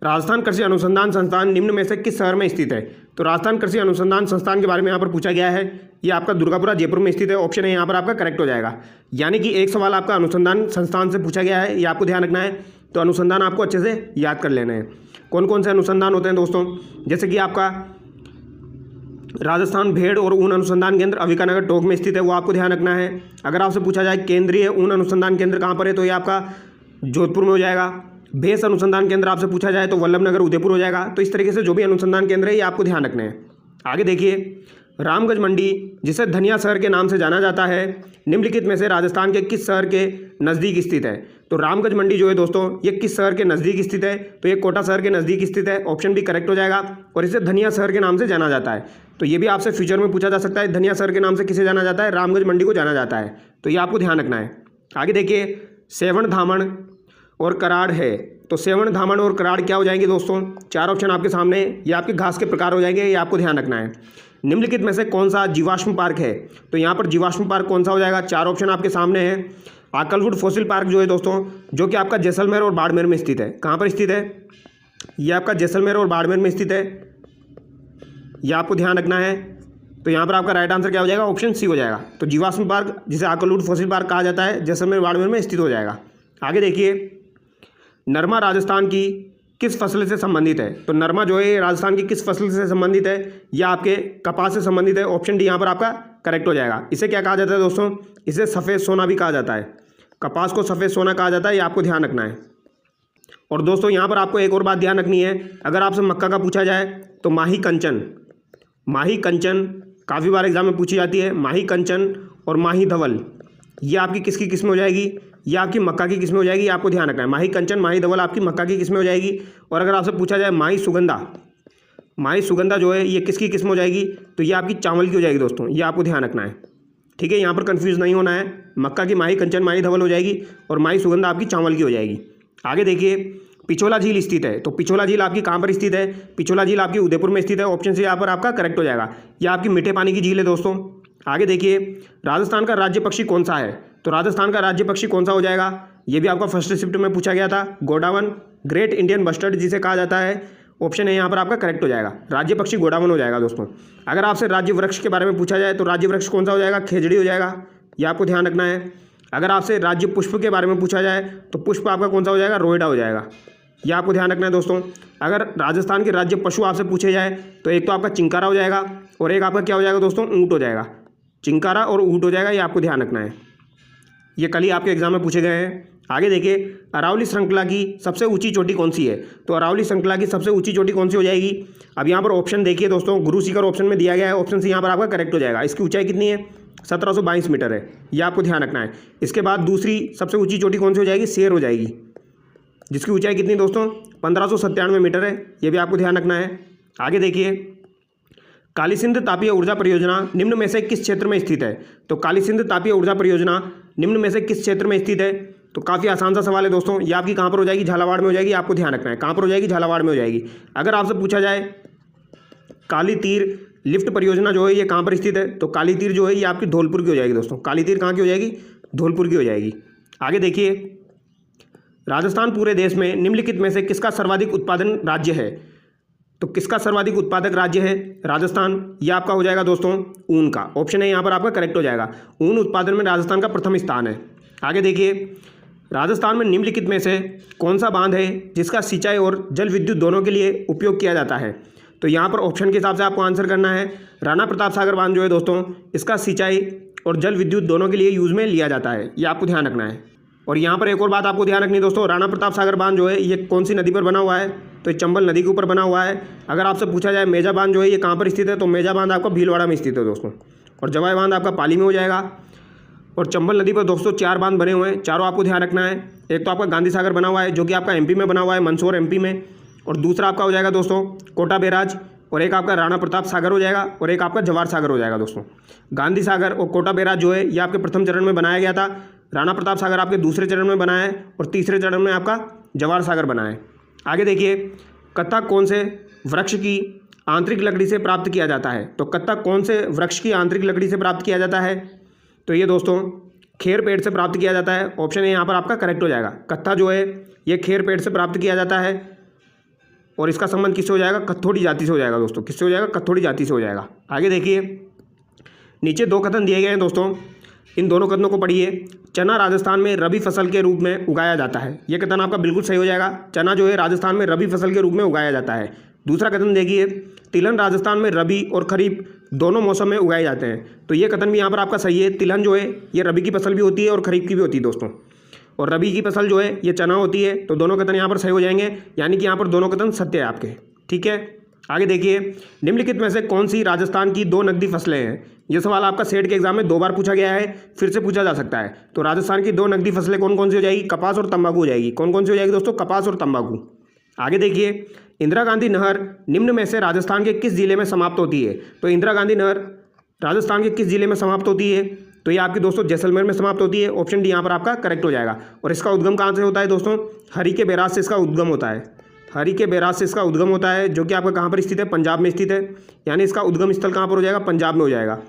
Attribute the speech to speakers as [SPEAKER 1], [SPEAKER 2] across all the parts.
[SPEAKER 1] राजस्थान कृषि अनुसंधान संस्थान निम्न में से किस शहर में स्थित है? तो राजस्थान कृषि अनुसंधान संस्थान के बारे में यहाँ पर पूछा गया है। ये आपका दुर्गापुरा जयपुर में स्थित है। ऑप्शन है यहाँ पर आपका करेक्ट हो जाएगा। यानी कि एक सवाल आपका अनुसंधान संस्थान से पूछा गया है, ये आपको ध्यान रखना है। तो अनुसंधान आपको अच्छे से याद कर लेना है। कौन कौन से अनुसंधान होते हैं दोस्तों? जैसे कि आपका राजस्थान भेड़ और ऊन अनुसंधान केंद्र अविकानगर टोंक में स्थित है, वो आपको ध्यान रखना है। अगर आपसे पूछा जाए केंद्रीय ऊन अनुसंधान केंद्र कहाँ पर है, तो ये आपका जोधपुर में हो जाएगा। भेष अनुसंधान केंद्र आपसे पूछा जाए तो वल्लभनगर उदयपुर हो जाएगा। तो इस तरीके से जो भी अनुसंधान केंद्र है ये आपको ध्यान रखना है। आगे देखिए, रामगंज मंडी जिसे धनिया शहर के नाम से जाना जाता है, निम्नलिखित में से राजस्थान के किस शहर के नज़दीक स्थित है? तो रामगंज मंडी जो है दोस्तों ये किस शहर के नज़दीक स्थित है? तो ये कोटा शहर के नज़दीक स्थित है। ऑप्शन भी करेक्ट हो जाएगा। और इसे धनिया शहर के नाम से जाना जाता है। तो ये भी आपसे फ्यूचर में पूछा जा सकता है, धनिया शहर के नाम से किसे जाना जाता है? रामगंज मंडी को जाना जाता है। तो ये आपको ध्यान रखना है। आगे देखिए, सेवण धामण और कराड़ है। तो सेवण धामण और कराड़ क्या हो जाएंगे दोस्तों? चार ऑप्शन आपके सामने, ये आपके घास के प्रकार हो जाएंगे, ये आपको ध्यान रखना है। निम्नलिखित में से कौन सा जीवाश्म पार्क है? तो यहाँ पर जीवाश्म पार्क कौन सा हो जाएगा? चार ऑप्शन आपके सामने हैं। आकलवुड फॉसिल पार्क जो है दोस्तों, जो कि आपका जैसलमेर और बाड़मेर में स्थित है। कहाँ पर स्थित है? ये आपका जैसलमेर और बाड़मेर में स्थित है, यह आपको ध्यान रखना है। तो यहाँ पर आपका राइट आंसर क्या हो जाएगा? ऑप्शन सी हो जाएगा। तो जीवाश्म पार्क जिसे आकलवुड फॉसिल पार्क कहा जाता है, जैसलमेर बाड़मेर में स्थित हो जाएगा। आगे देखिए, नरमा राजस्थान की किस फसल से संबंधित है? तो नरमा जो है राजस्थान की किस फसल से संबंधित है? यह आपके कपास से संबंधित है। ऑप्शन डी यहाँ पर आपका करेक्ट हो जाएगा। इसे क्या कहा जाता है दोस्तों? इसे सफ़ेद सोना भी कहा जाता है। कपास को सफ़ेद सोना कहा जाता है, ये आपको ध्यान रखना है। और दोस्तों यहाँ पर आपको एक और बात ध्यान रखनी है, अगर आपसे मक्का का पूछा जाए तो माही कंचन काफ़ी बार एग्जाम में पूछी जाती है। माही कंचन और माही धवल, ये आपकी किसकी किस्म हो जाएगी? ये आपकी मक्का की किस्म हो जाएगी, आपको ध्यान रखना है। माही कंचन माही धवल आपकी मक्का की किस्म हो जाएगी। और अगर आपसे पूछा जाए माही सुगंधा जो है ये किसकी किस्म हो जाएगी? तो ये आपकी चावल की हो जाएगी दोस्तों, ये आपको ध्यान रखना है। ठीक है, यहाँ पर कंफ्यूज नहीं होना है। मक्का की माही कंचन माही धवल हो जाएगी और माही सुगंधा आपकी चावल की हो जाएगी। आगे देखिए, पिछोला झील स्थित है। तो पिछोला झील आपकी कहाँ पर स्थित है? पिछोला झील आपकी उदयपुर में स्थित है। ऑप्शन से यहाँ पर आपका करेक्ट हो जाएगा। यह आपकी मीठे पानी की झील है दोस्तों। आगे देखिए, राजस्थान का राज्य पक्षी कौन सा है? तो राजस्थान का राज्य पक्षी कौन सा हो जाएगा? ये भी आपका फर्स्ट शिफ्ट में पूछा गया था। गोडावन, ग्रेट इंडियन बस्टर्ड जिसे कहा जाता है। ऑप्शन है यहाँ पर आपका करेक्ट हो जाएगा। राज्य पक्षी गोडावन हो जाएगा दोस्तों। अगर आपसे राज्य वृक्ष के बारे में पूछा जाए तो राज्य वृक्ष कौन सा हो जाएगा? खेजड़ी हो जाएगा, ये आपको ध्यान रखना है। अगर आपसे राज्य पुष्प के बारे में पूछा जाए तो पुष्प आपका कौन सा हो जाएगा? रोएडा हो जाएगा, यह आपको ध्यान रखना है दोस्तों। अगर राजस्थान के राज्य पशु आपसे पूछे जाए तो एक तो आपका चिंकारा हो जाएगा और एक आपका क्या हो जाएगा दोस्तों? ऊँट हो जाएगा। चिंकारा और ऊँट हो जाएगा, ये आपको ध्यान रखना है। ये कल ही आपके एग्जाम में पूछे गए हैं। आगे देखिए, अरावली श्रृंखला की सबसे ऊंची चोटी कौन सी है? तो अरावली श्रृंखला की सबसे ऊंची चोटी कौन सी हो जाएगी? अब यहाँ पर ऑप्शन देखिए दोस्तों, गुरु शिखर ऑप्शन में दिया गया है। ऑप्शन से यहाँ पर आपका करेक्ट हो जाएगा। इसकी ऊंचाई कितनी है? 1722 मीटर है, यह आपको ध्यान रखना है। इसके बाद दूसरी सबसे ऊंची चोटी कौन सी हो जाएगी? शेर हो जाएगी, जिसकी ऊंचाई कितनी दोस्तों? 1597 मीटर है, यह भी आपको ध्यान रखना है। आगे देखिए, कालीसिंध तापीय ऊर्जा परियोजना निम्न में से किस क्षेत्र में स्थित है? तो कालीसिंध तापीय ऊर्जा परियोजना निम्न में से किस क्षेत्र में स्थित है? तो काफ़ी आसान सा सवाल है दोस्तों। ये आपकी कहाँ पर हो जाएगी? झालावाड़ में हो जाएगी, आपको ध्यान रखना है। कहाँ पर हो जाएगी? झालावाड़ में हो जाएगी। अगर आपसे पूछा जाए काली तीर लिफ्ट परियोजना जो है ये कहाँ पर स्थित है? तो काली तीर जो है ये आपकी धौलपुर की हो जाएगी दोस्तों। काली तीर कहाँ की हो जाएगी? धौलपुर की हो जाएगी। आगे देखिए, राजस्थान पूरे देश में निम्नलिखित में से किसका सर्वाधिक उत्पादन राज्य है? तो किसका सर्वाधिक उत्पादक राज्य है? राजस्थान, यह आपका हो जाएगा दोस्तों ऊन का। ऑप्शन है यहाँ पर आपका करेक्ट हो जाएगा। ऊन उत्पादन में राजस्थान का प्रथम स्थान है। आगे देखिए, राजस्थान में निम्नलिखित में से कौन सा बांध है जिसका सिंचाई और जल विद्युत दोनों के लिए उपयोग किया जाता है? तो यहाँ पर ऑप्शन के हिसाब से आपको आंसर करना है। राणा प्रताप सागर बांध जो है दोस्तों, इसका सिंचाई और जल विद्युत दोनों के लिए यूज़ में लिया जाता है, ये आपको ध्यान रखना है। और यहाँ पर एक और बात आपको ध्यान रखनी है दोस्तों, राणा प्रताप सागर बांध जो है ये कौन सी नदी पर बना हुआ है? तो ये चंबल नदी के ऊपर बना हुआ है। अगर आपसे पूछा जाए मेजा बांध जो है ये कहाँ पर स्थित है? तो मेजा बांध आपका भीलवाड़ा में स्थित है दोस्तों। और जवाई बांध आपका पाली में हो जाएगा। और चंबल नदी पर दोस्तों 4 बांध बने हुए हैं, चारों आपको ध्यान रखना है। एक तो आपका गांधी सागर बना हुआ है जो कि आपका एमपी में बना हुआ है, मंदसौर एमपी में। और दूसरा आपका हो जाएगा दोस्तों कोटा बैराज। और एक आपका राणा प्रताप सागर हो जाएगा और एक आपका जवाहर सागर हो जाएगा दोस्तों। गांधी सागर और कोटा बैराज जो है ये आपके प्रथम चरण में बनाया गया था। राणा प्रताप सागर आपके दूसरे चरण में बना है और तीसरे चरण में आपका जवाहर सागर बना है। आगे देखिए, कत्था कौन से वृक्ष की आंतरिक लकड़ी से प्राप्त किया जाता है? तो कत्था कौन से वृक्ष की आंतरिक लकड़ी से प्राप्त किया जाता है? तो ये दोस्तों खेर पेड़ से प्राप्त किया जाता है। ऑप्शन है यहाँ पर आपका करेक्ट हो जाएगा। कत्था जो है ये खेर पेड़ से प्राप्त किया जाता है। और इसका संबंध किससे हो जाएगा? कथोड़ी जाति से हो जाएगा दोस्तों। किससे हो जाएगा? कथोड़ी जाति से हो जाएगा। आगे देखिए, नीचे 2 कथन दिए गए हैं दोस्तों, इन दोनों कथनों को पढ़िए। चना राजस्थान में रबी फसल के रूप में उगाया जाता है। यह कथन आपका बिल्कुल सही हो जाएगा। चना जो है राजस्थान में रबी फसल के रूप में उगाया जाता है। दूसरा कथन देखिए, तिलहन राजस्थान में रबी और खरीफ दोनों मौसम में उगाए जाते हैं। तो ये कथन भी यहाँ पर आपका सही है। तिलहन जो है ये रबी की फसल भी होती है और खरीफ की भी होती है दोस्तों, और रबी की फसल जो है ये चना होती है। तो दोनों कथन यहाँ पर सही हो जाएंगे, यानी कि यहाँ पर दोनों कथन सत्य है आपके। ठीक है, आगे देखिए, निम्नलिखित में से कौन सी राजस्थान की 2 नकदी फसलें हैं? ये सवाल आपका सेट के एग्जाम में 2 बार पूछा गया है, फिर से पूछा जा सकता है। तो राजस्थान की 2 नकदी फसलें कौन कौन सी हो जाएगी? कपास और तंबाकू हो जाएगी। कौन कौन सी हो जाएगी दोस्तों? कपास और तंबाकू। आगे देखिए, इंदिरा गांधी नहर निम्न में से राजस्थान के किस जिले में समाप्त होती है? तो इंदिरा गांधी नहर राजस्थान के किस जिले में समाप्त होती है? तो ये आपकी दोस्तों जैसलमेर में समाप्त होती है। ऑप्शन डी यहाँ पर आपका करेक्ट हो जाएगा। और इसका उद्गम कहाँ से होता है दोस्तों? हरी के बैराज से इसका उद्गम होता है। हरी के बैराज से इसका उद्गम होता है, जो कि आपका कहाँ पर स्थित है? पंजाब में स्थित है। यानी इसका उद्गम स्थल कहाँ पर हो जाएगा? पंजाब में हो जाएगा।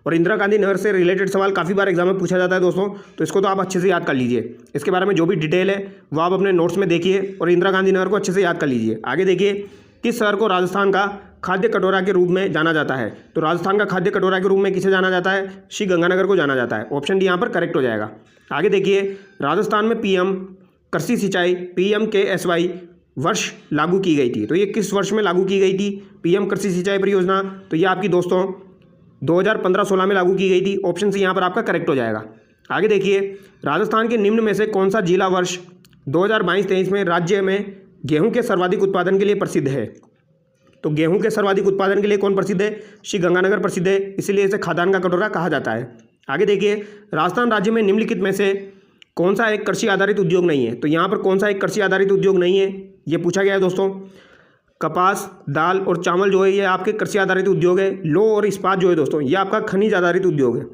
[SPEAKER 1] और इंदिरा गांधी नहर से रिलेटेड सवाल काफ़ी बार एग्जाम में पूछा जाता है दोस्तों, तो इसको तो आप अच्छे से याद कर लीजिए। इसके बारे में जो भी डिटेल है वो आप अपने नोट्स में देखिए और इंदिरा गांधी नहर को अच्छे से याद कर लीजिए। आगे देखिए, किस शहर को राजस्थान का खाद्य कटोरा के रूप में जाना जाता है? तो राजस्थान का खाद्य कटोरा के रूप में किसे जाना जाता है? श्री गंगानगर को जाना जाता है। ऑप्शन डी यहाँ पर करेक्ट हो जाएगा। आगे देखिए, राजस्थान में पीएम कृषि सिंचाई PMKSY वर्ष लागू की गई थी। तो ये किस वर्ष में लागू की गई थी? पीएम कृषि सिंचाई परियोजना। तो ये आपकी दोस्तों 2015-16 में लागू की गई थी। ऑप्शन सी यहाँ पर आपका करेक्ट हो जाएगा। आगे देखिए, राजस्थान के निम्न में से कौन सा जिला वर्ष 2022-23 में राज्य में गेहूं के सर्वाधिक उत्पादन के लिए प्रसिद्ध है? तो गेहूं के सर्वाधिक उत्पादन के लिए कौन प्रसिद्ध है? श्री गंगानगर प्रसिद्ध है, इसीलिए इसे खाद्यान्न का कटोरा कहा जाता है। आगे देखिए, राजस्थान राज्य में निम्नलिखित में से कौन सा एक कृषि आधारित उद्योग नहीं है? तो यहाँ पर कौन सा एक कृषि आधारित उद्योग नहीं है, ये पूछा गया है दोस्तों। कपास, दाल और चावल जो है ये आपके कृषि आधारित उद्योग है। लौह और इस्पात जो है दोस्तों ये आपका खनिज आधारित उद्योग है।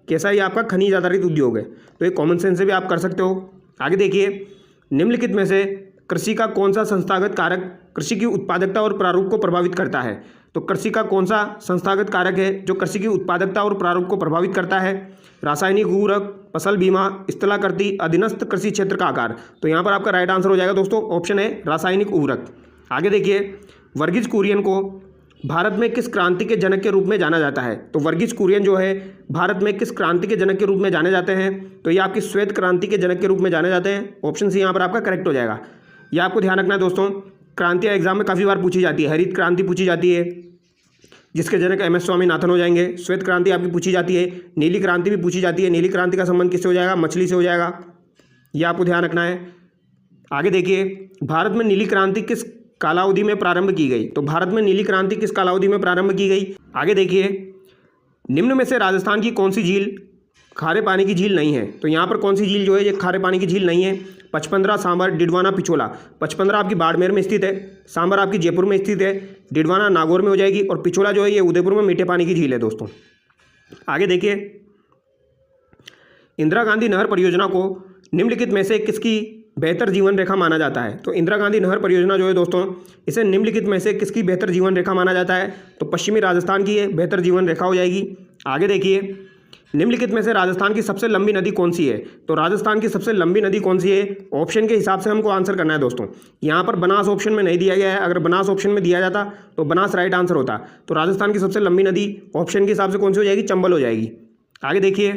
[SPEAKER 1] कैसा? ये आपका खनिज आधारित उद्योग है। तो ये कॉमन सेंस से भी आप कर सकते हो। आगे देखिए, निम्नलिखित में से कृषि का कौन सा संस्थागत कारक कृषि की उत्पादकता और प्रारूप को प्रभावित करता है? तो कृषि का कौन सा संस्थागत कारक है जो कृषि की उत्पादकता और प्रारूप को प्रभावित करता है? रासायनिक उर्वरक, फसल बीमा, स्थलाकृति, अधीनस्थ कृषि क्षेत्र का आकार। तो यहाँ पर आपका राइट आंसर हो जाएगा दोस्तों, ऑप्शन है रासायनिक उर्वरक। आगे देखिए, वर्गीज कुरियन को भारत में किस क्रांति के जनक के रूप में जाना जाता है? तो वर्गीज कुरियन जो है भारत में किस क्रांति के जनक के रूप में जाने जाते हैं? तो ये आपकी श्वेत क्रांति के जनक के रूप में जाने जाते हैं। ऑप्शन सी यहाँ पर आपका करेक्ट हो जाएगा। यह आपको ध्यान रखना है दोस्तों, क्रांतियाँ एग्जाम में काफ़ी बार पूछी जाती है। हरित क्रांति पूछी जाती है, जिसके जनक MS स्वामीनाथन हो जाएंगे। श्वेत क्रांति आपकी पूछी जाती है। नीली क्रांति भी पूछी जाती है। नीली क्रांति का संबंध किससे हो जाएगा? मछली से हो जाएगा। यह आपको ध्यान रखना है। आगे देखिए, भारत में नीली क्रांति किस कालावधि में प्रारंभ की गई? तो भारत में नीली क्रांति किस कालावधि में प्रारंभ की गई? आगे देखिए, निम्न में से राजस्थान की कौन सी झील खारे पानी की झील नहीं है? तो यहाँ पर कौन सी झील जो है ये खारे पानी की झील नहीं है? पचपंदरा, सांबर, डिडवाना, पिछोला। पचपंदरा आपकी बाड़मेर में स्थित है, सांबर आपकी जयपुर में स्थित है, डिडवाना नागौर में हो जाएगी, और पिछोला जो है ये उदयपुर में मीठे पानी की झील है दोस्तों। आगे देखिए, इंदिरा गांधी नहर परियोजना को निम्नलिखित में से किसकी बेहतर जीवन रेखा माना जाता है? तो इंदिरा गांधी नहर परियोजना जो है दोस्तों इसे निम्नलिखित में से किसकी बेहतर जीवन रेखा माना जाता है? तो पश्चिमी राजस्थान की ये बेहतर जीवन रेखा हो जाएगी। आगे देखिए, निम्नलिखित में से राजस्थान की सबसे लंबी नदी कौन सी है? तो राजस्थान की सबसे लंबी नदी कौन सी है? ऑप्शन के हिसाब से हमको आंसर करना है दोस्तों। यहाँ पर बनास ऑप्शन में नहीं दिया गया है, अगर बनास ऑप्शन में दिया जाता तो बनास राइट आंसर होता। तो राजस्थान की सबसे लंबी नदी ऑप्शन के हिसाब से कौन सी हो जाएगी? चंबल हो जाएगी। आगे देखिए,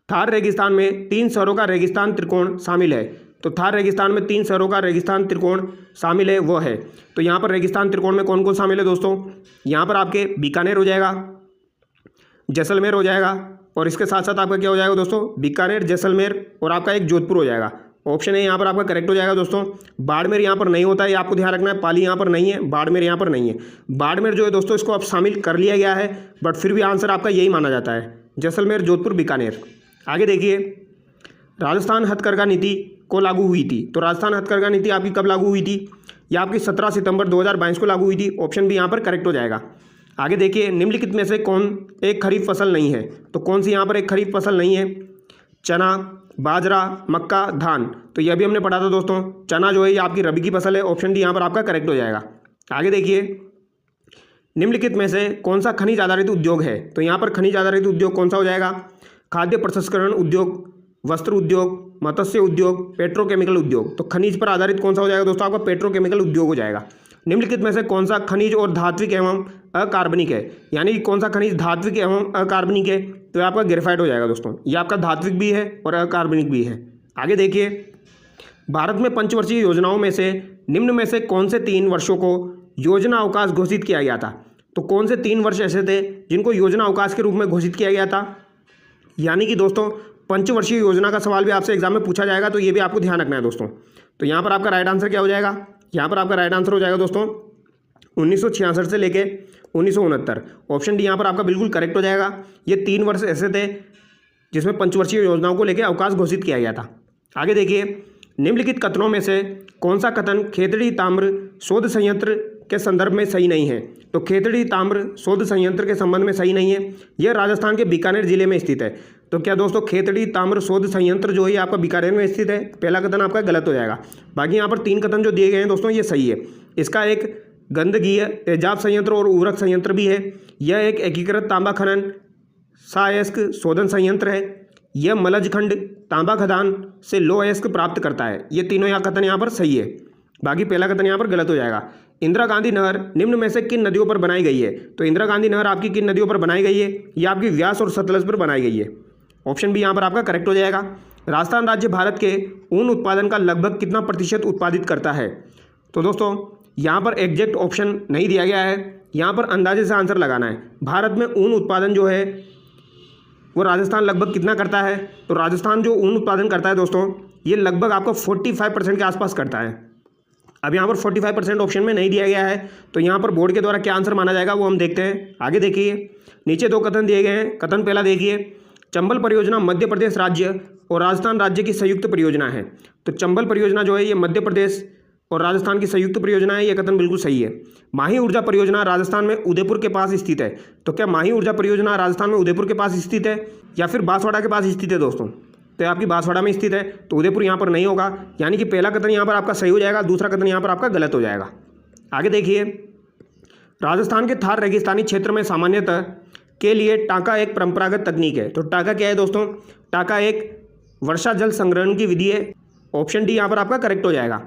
[SPEAKER 1] थार रेगिस्तान में 3 शहरों का रेगिस्तान त्रिकोण शामिल है। तो थार रेगिस्तान में 3 शहरों का रेगिस्तान त्रिकोण शामिल है, वो है। तो यहाँ पर रेगिस्तान त्रिकोण में कौन कौन शामिल है दोस्तों? यहाँ पर आपके बीकानेर हो जाएगा, जैसलमेर हो जाएगा, और इसके साथ साथ आपका क्या हो जाएगा दोस्तों? बीकानेर, जैसलमेर और आपका एक जोधपुर हो जाएगा। ऑप्शन है यहाँ पर आपका करेक्ट हो जाएगा दोस्तों। बाड़मेर यहाँ पर नहीं होता है, आपको ध्यान रखना है। पाली यहाँ पर नहीं है, बाड़मेर यहाँ पर नहीं है। बाड़मेर जो है दोस्तों इसको अब शामिल कर लिया गया है, बट फिर भी आंसर आपका यही माना जाता है, जैसलमेर, जोधपुर, बीकानेर। आगे देखिए, राजस्थान हथकरघा नीति को लागू हुई थी। तो राजस्थान हथकरघा नीति आपकी कब लागू हुई थी? ये आपकी 17 सितंबर 2022 को लागू हुई थी। ऑप्शन भी यहाँ पर करेक्ट हो जाएगा। आगे देखिए, निम्नलिखित में से कौन एक खरीफ फसल नहीं है? तो कौन सी यहाँ पर एक खरीफ फसल नहीं है? चना, बाजरा, मक्का, धान। तो यह भी हमने पढ़ा था दोस्तों। चना जो है ये आपकी रबी की फसल है। ऑप्शन डी यहाँ पर आपका करेक्ट हो जाएगा। आगे देखिए, निम्नलिखित में से कौन सा खनिज आधारित उद्योग है? तो यहाँ पर खनिज आधारित उद्योग कौन सा हो जाएगा? खाद्य प्रसंस्करण उद्योग, वस्त्र उद्योग, मत्स्य उद्योग, पेट्रोकेमिकल उद्योग। तो खनिज पर आधारित कौन सा हो जाएगा दोस्तों? आपका पेट्रोकेमिकल उद्योग हो जाएगा। निम्नलिखित में से कौन सा खनिज और धात्विक एवं अकार्बनिक है? यानी कि कौन सा खनिज धात्विक एवं अकार्बनिक है? तो ये आपका ग्रेफाइट हो जाएगा दोस्तों। ये आपका धात्विक भी है और अकार्बनिक भी है। आगे देखिए, भारत में पंचवर्षीय योजनाओं में से निम्न में से कौन से 3 वर्षों को योजना अवकाश घोषित किया गया था? तो कौन से 3 वर्ष ऐसे थे जिनको योजना अवकाश के रूप में घोषित किया गया था? यानी कि दोस्तों पंचवर्षीय योजना का सवाल भी आपसे एग्जाम में पूछा जाएगा, तो ये भी आपको ध्यान रखना है दोस्तों। तो यहाँ पर आपका राइट आंसर क्या हो जाएगा? यहाँ पर आपका राइट आंसर हो जाएगा दोस्तों 1966 से लेके 1969। ऑप्शन डी यहाँ पर आपका बिल्कुल करेक्ट हो जाएगा। ये 3 वर्ष ऐसे थे जिसमें पंचवर्षीय योजनाओं को लेकर अवकाश घोषित किया गया था। आगे देखिए, निम्नलिखित कथनों में से कौन सा कथन खेतड़ी ताम्र शोध संयंत्र के संदर्भ में सही नहीं है? तो खेतड़ी ताम्र शोध संयंत्र के संबंध में सही नहीं है। यह राजस्थान के बीकानेर जिले में स्थित है। तो क्या दोस्तों खेतड़ी ताम्र शोध संयंत्र जो है आपका बीकानेर में स्थित है? पहला कथन आपका गलत हो जाएगा। बाकी यहाँ पर 3 कथन जो दिए गए हैं दोस्तों ये सही है। इसका एक गंदकीय तेजाब संयंत्र और उर्वरक संयंत्र भी है। यह एक एकीकृत तांबा खनन सहायक शोधन संयंत्र है। यह मलजखंड तांबा खदान से लोह अयस्क प्राप्त करता है। ये तीनों यहाँ कथन यहाँ पर सही है। बाकी पहला कथन यहाँ पर गलत हो जाएगा। इंदिरा गांधी नहर निम्न में से किन नदियों पर बनाई गई है? तो इंदिरा गांधी नहर आपकी किन नदियों पर बनाई गई है? ये आपकी व्यास और सतलज पर बनाई गई है। ऑप्शन बी यहाँ पर आपका करेक्ट हो जाएगा। राजस्थान राज्य भारत के ऊन उत्पादन का लगभग कितना प्रतिशत उत्पादित करता है? तो दोस्तों यहाँ पर एग्जैक्ट ऑप्शन नहीं दिया गया है, यहाँ पर अंदाजे से आंसर लगाना है। भारत में ऊन उत्पादन जो है वो राजस्थान लगभग कितना करता है? तो राजस्थान जो ऊन उत्पादन करता है दोस्तों ये लगभग आपको 45% के आसपास करता है। अब यहाँ पर 45% ऑप्शन में नहीं दिया गया है, तो यहाँ पर बोर्ड के द्वारा क्या आंसर माना जाएगा वो हम देखते हैं। आगे देखिए, नीचे 2 कथन दिए गए हैं। कथन पहला देखिए, चंबल परियोजना मध्य प्रदेश राज्य और राजस्थान राज्य की संयुक्त परियोजना है। तो चंबल परियोजना जो है ये मध्य प्रदेश और राजस्थान की संयुक्त परियोजना है। ये कथन बिल्कुल सही है। माही ऊर्जा परियोजना राजस्थान में उदयपुर के पास स्थित है। तो क्या माही ऊर्जा परियोजना राजस्थान में उदयपुर के पास स्थित है या फिर बांसवाड़ा के पास स्थित है दोस्तों? तो आपकी बांसवाड़ा में स्थित है, तो उदयपुर यहाँ पर नहीं होगा। यानी कि पहला कथन यहाँ पर आपका सही हो जाएगा, दूसरा कथन यहाँ पर आपका गलत हो जाएगा। आगे देखिए, राजस्थान के थार रेगिस्तानी क्षेत्र में सामान्यतः के लिए टाँका एक परंपरागत तकनीक है। तो टाँका क्या है दोस्तों? टाँका एक वर्षा जल संग्रहण की विधि है। ऑप्शन डी यहाँ पर आपका करेक्ट हो जाएगा।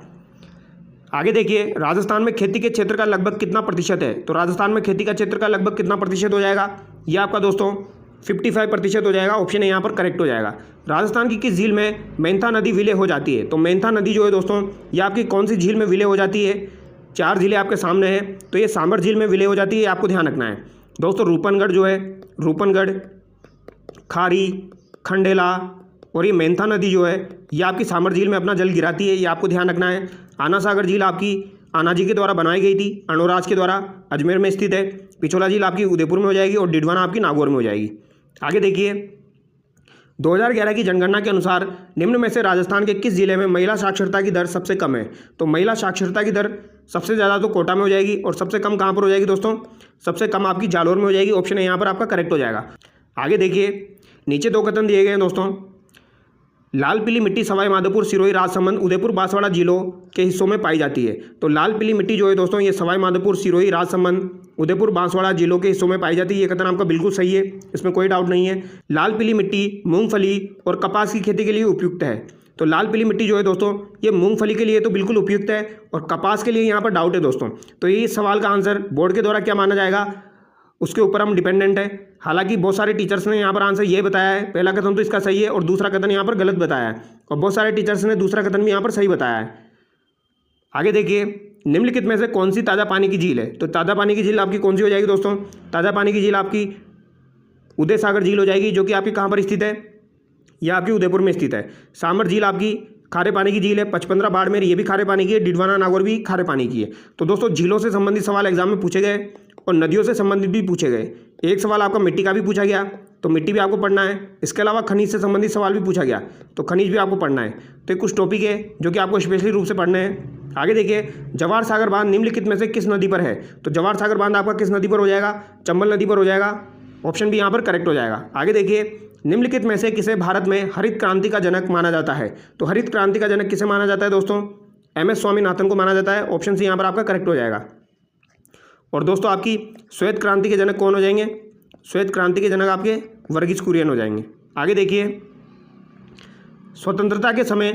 [SPEAKER 1] आगे देखिए, राजस्थान में खेती के क्षेत्र का लगभग कितना प्रतिशत है? तो राजस्थान में खेती का क्षेत्र का लगभग कितना प्रतिशत हो जाएगा? ये आपका दोस्तों 55% हो जाएगा। ऑप्शन ए यहाँ पर करेक्ट हो जाएगा। राजस्थान की किस झील में मेंथा नदी विलय हो जाती है? तो मेंथा नदी जो है दोस्तों ये आपकी कौन सी झील में विलय हो जाती है? 4 झीलें आपके सामने हैं, तो ये सांभर झील में विलय हो जाती है। आपको ध्यान रखना है दोस्तों। रूपनगढ़ जो है, रूपनगढ़, खारी, खंडेला और ये मेंथा नदी जो है ये आपकी सांभर झील में अपना जल गिराती है। ये आपको ध्यान रखना है। आना सागर झील आपकी आनाजी के द्वारा बनाई गई थी, अणोराज के द्वारा, अजमेर में स्थित है। पिछोला झील आपकी उदयपुर में हो जाएगी और डिडवाना आपकी नागौर में हो जाएगी। आगे देखिए, 2011 की जनगणना के अनुसार निम्न में से राजस्थान के किस जिले में महिला साक्षरता की दर सबसे कम है? तो महिला साक्षरता की दर सबसे ज़्यादा तो कोटा में हो जाएगी और सबसे कम कहाँ पर हो जाएगी दोस्तों? सबसे कम आपकी जालोर में हो जाएगी। ऑप्शन है यहाँ पर आपका करेक्ट हो जाएगा। आगे देखिए, नीचे 2 कथन दिए गए हैं दोस्तों। लाल पीली मिट्टी सवाई माधोपुर, सिरोही, राजसमंद, उदयपुर, बांसवाड़ा जिलों के हिस्सों में पाई जाती है। तो लाल पीली मिट्टी जो है दोस्तों ये सवाई माधोपुर, सिरोही, राजसमंद, उदयपुर, बांसवाड़ा जिलों के हिस्सों में पाई जाती है। ये कथन आपका बिल्कुल सही है, इसमें कोई डाउट नहीं है। लाल पीली मिट्टी मूंगफली और कपास की खेती के लिए उपयुक्त है। तो लाल पीली मिट्टी जो है दोस्तों ये मूंगफली के लिए तो बिल्कुल उपयुक्त है और कपास के लिए यहाँ पर डाउट है दोस्तों। तो ये सवाल का आंसर बोर्ड के द्वारा क्या माना जाएगा उसके ऊपर हम डिपेंडेंट है। हालांकि बहुत सारे टीचर्स ने यहाँ पर आंसर ये बताया है, पहला कथन तो इसका सही है और दूसरा कथन यहाँ पर गलत बताया है, और बहुत सारे टीचर्स ने दूसरा कथन भी यहाँ पर सही बताया है। आगे देखिए, निम्नलिखित में से कौन सी ताज़ा पानी की झील है? तो ताज़ा पानी की झील आपकी कौन सी हो जाएगी दोस्तों? ताज़ा पानी की झील आपकी उदय सागर झील हो जाएगी, जो कि आपकी कहाँ पर स्थित है? यह आपकी उदयपुर में स्थित है। सांभर झील आपकी खारे पानी की झील है। 55 बाड़मेर ये भी खारे पानी की है। डिडवाना नागौर भी खारे पानी की है। तो दोस्तों झीलों से संबंधित सवाल एग्जाम में पूछे गए और नदियों से संबंधित भी पूछे गए। एक सवाल आपका मिट्टी का भी पूछा गया, तो मिट्टी भी आपको पढ़ना है। इसके अलावा खनिज से संबंधित सवाल भी पूछा गया, तो खनिज भी आपको पढ़ना है। तो ये कुछ टॉपिक है जो कि आपको स्पेशली रूप से पढ़ने हैं। आगे देखिए, जवाहर सागर बांध निम्नलिखित में से किस नदी पर है? तो जवाहर सागर बांध आपका किस नदी पर हो जाएगा? चंबल नदी पर हो जाएगा। ऑप्शन भी यहाँ पर करेक्ट हो जाएगा। आगे देखिए, निम्नलिखित में से किसे भारत में हरित क्रांति का जनक माना जाता है? तो हरित क्रांति का जनक किसे माना जाता है दोस्तों? MS स्वामीनाथन को माना जाता है। ऑप्शन सी यहाँ पर आपका करेक्ट हो जाएगा। और दोस्तों आपकी श्वेत क्रांति के जनक कौन हो जाएंगे? श्वेत क्रांति के जनक आपके वर्गीज कुरियन हो जाएंगे। आगे देखिए, स्वतंत्रता के समय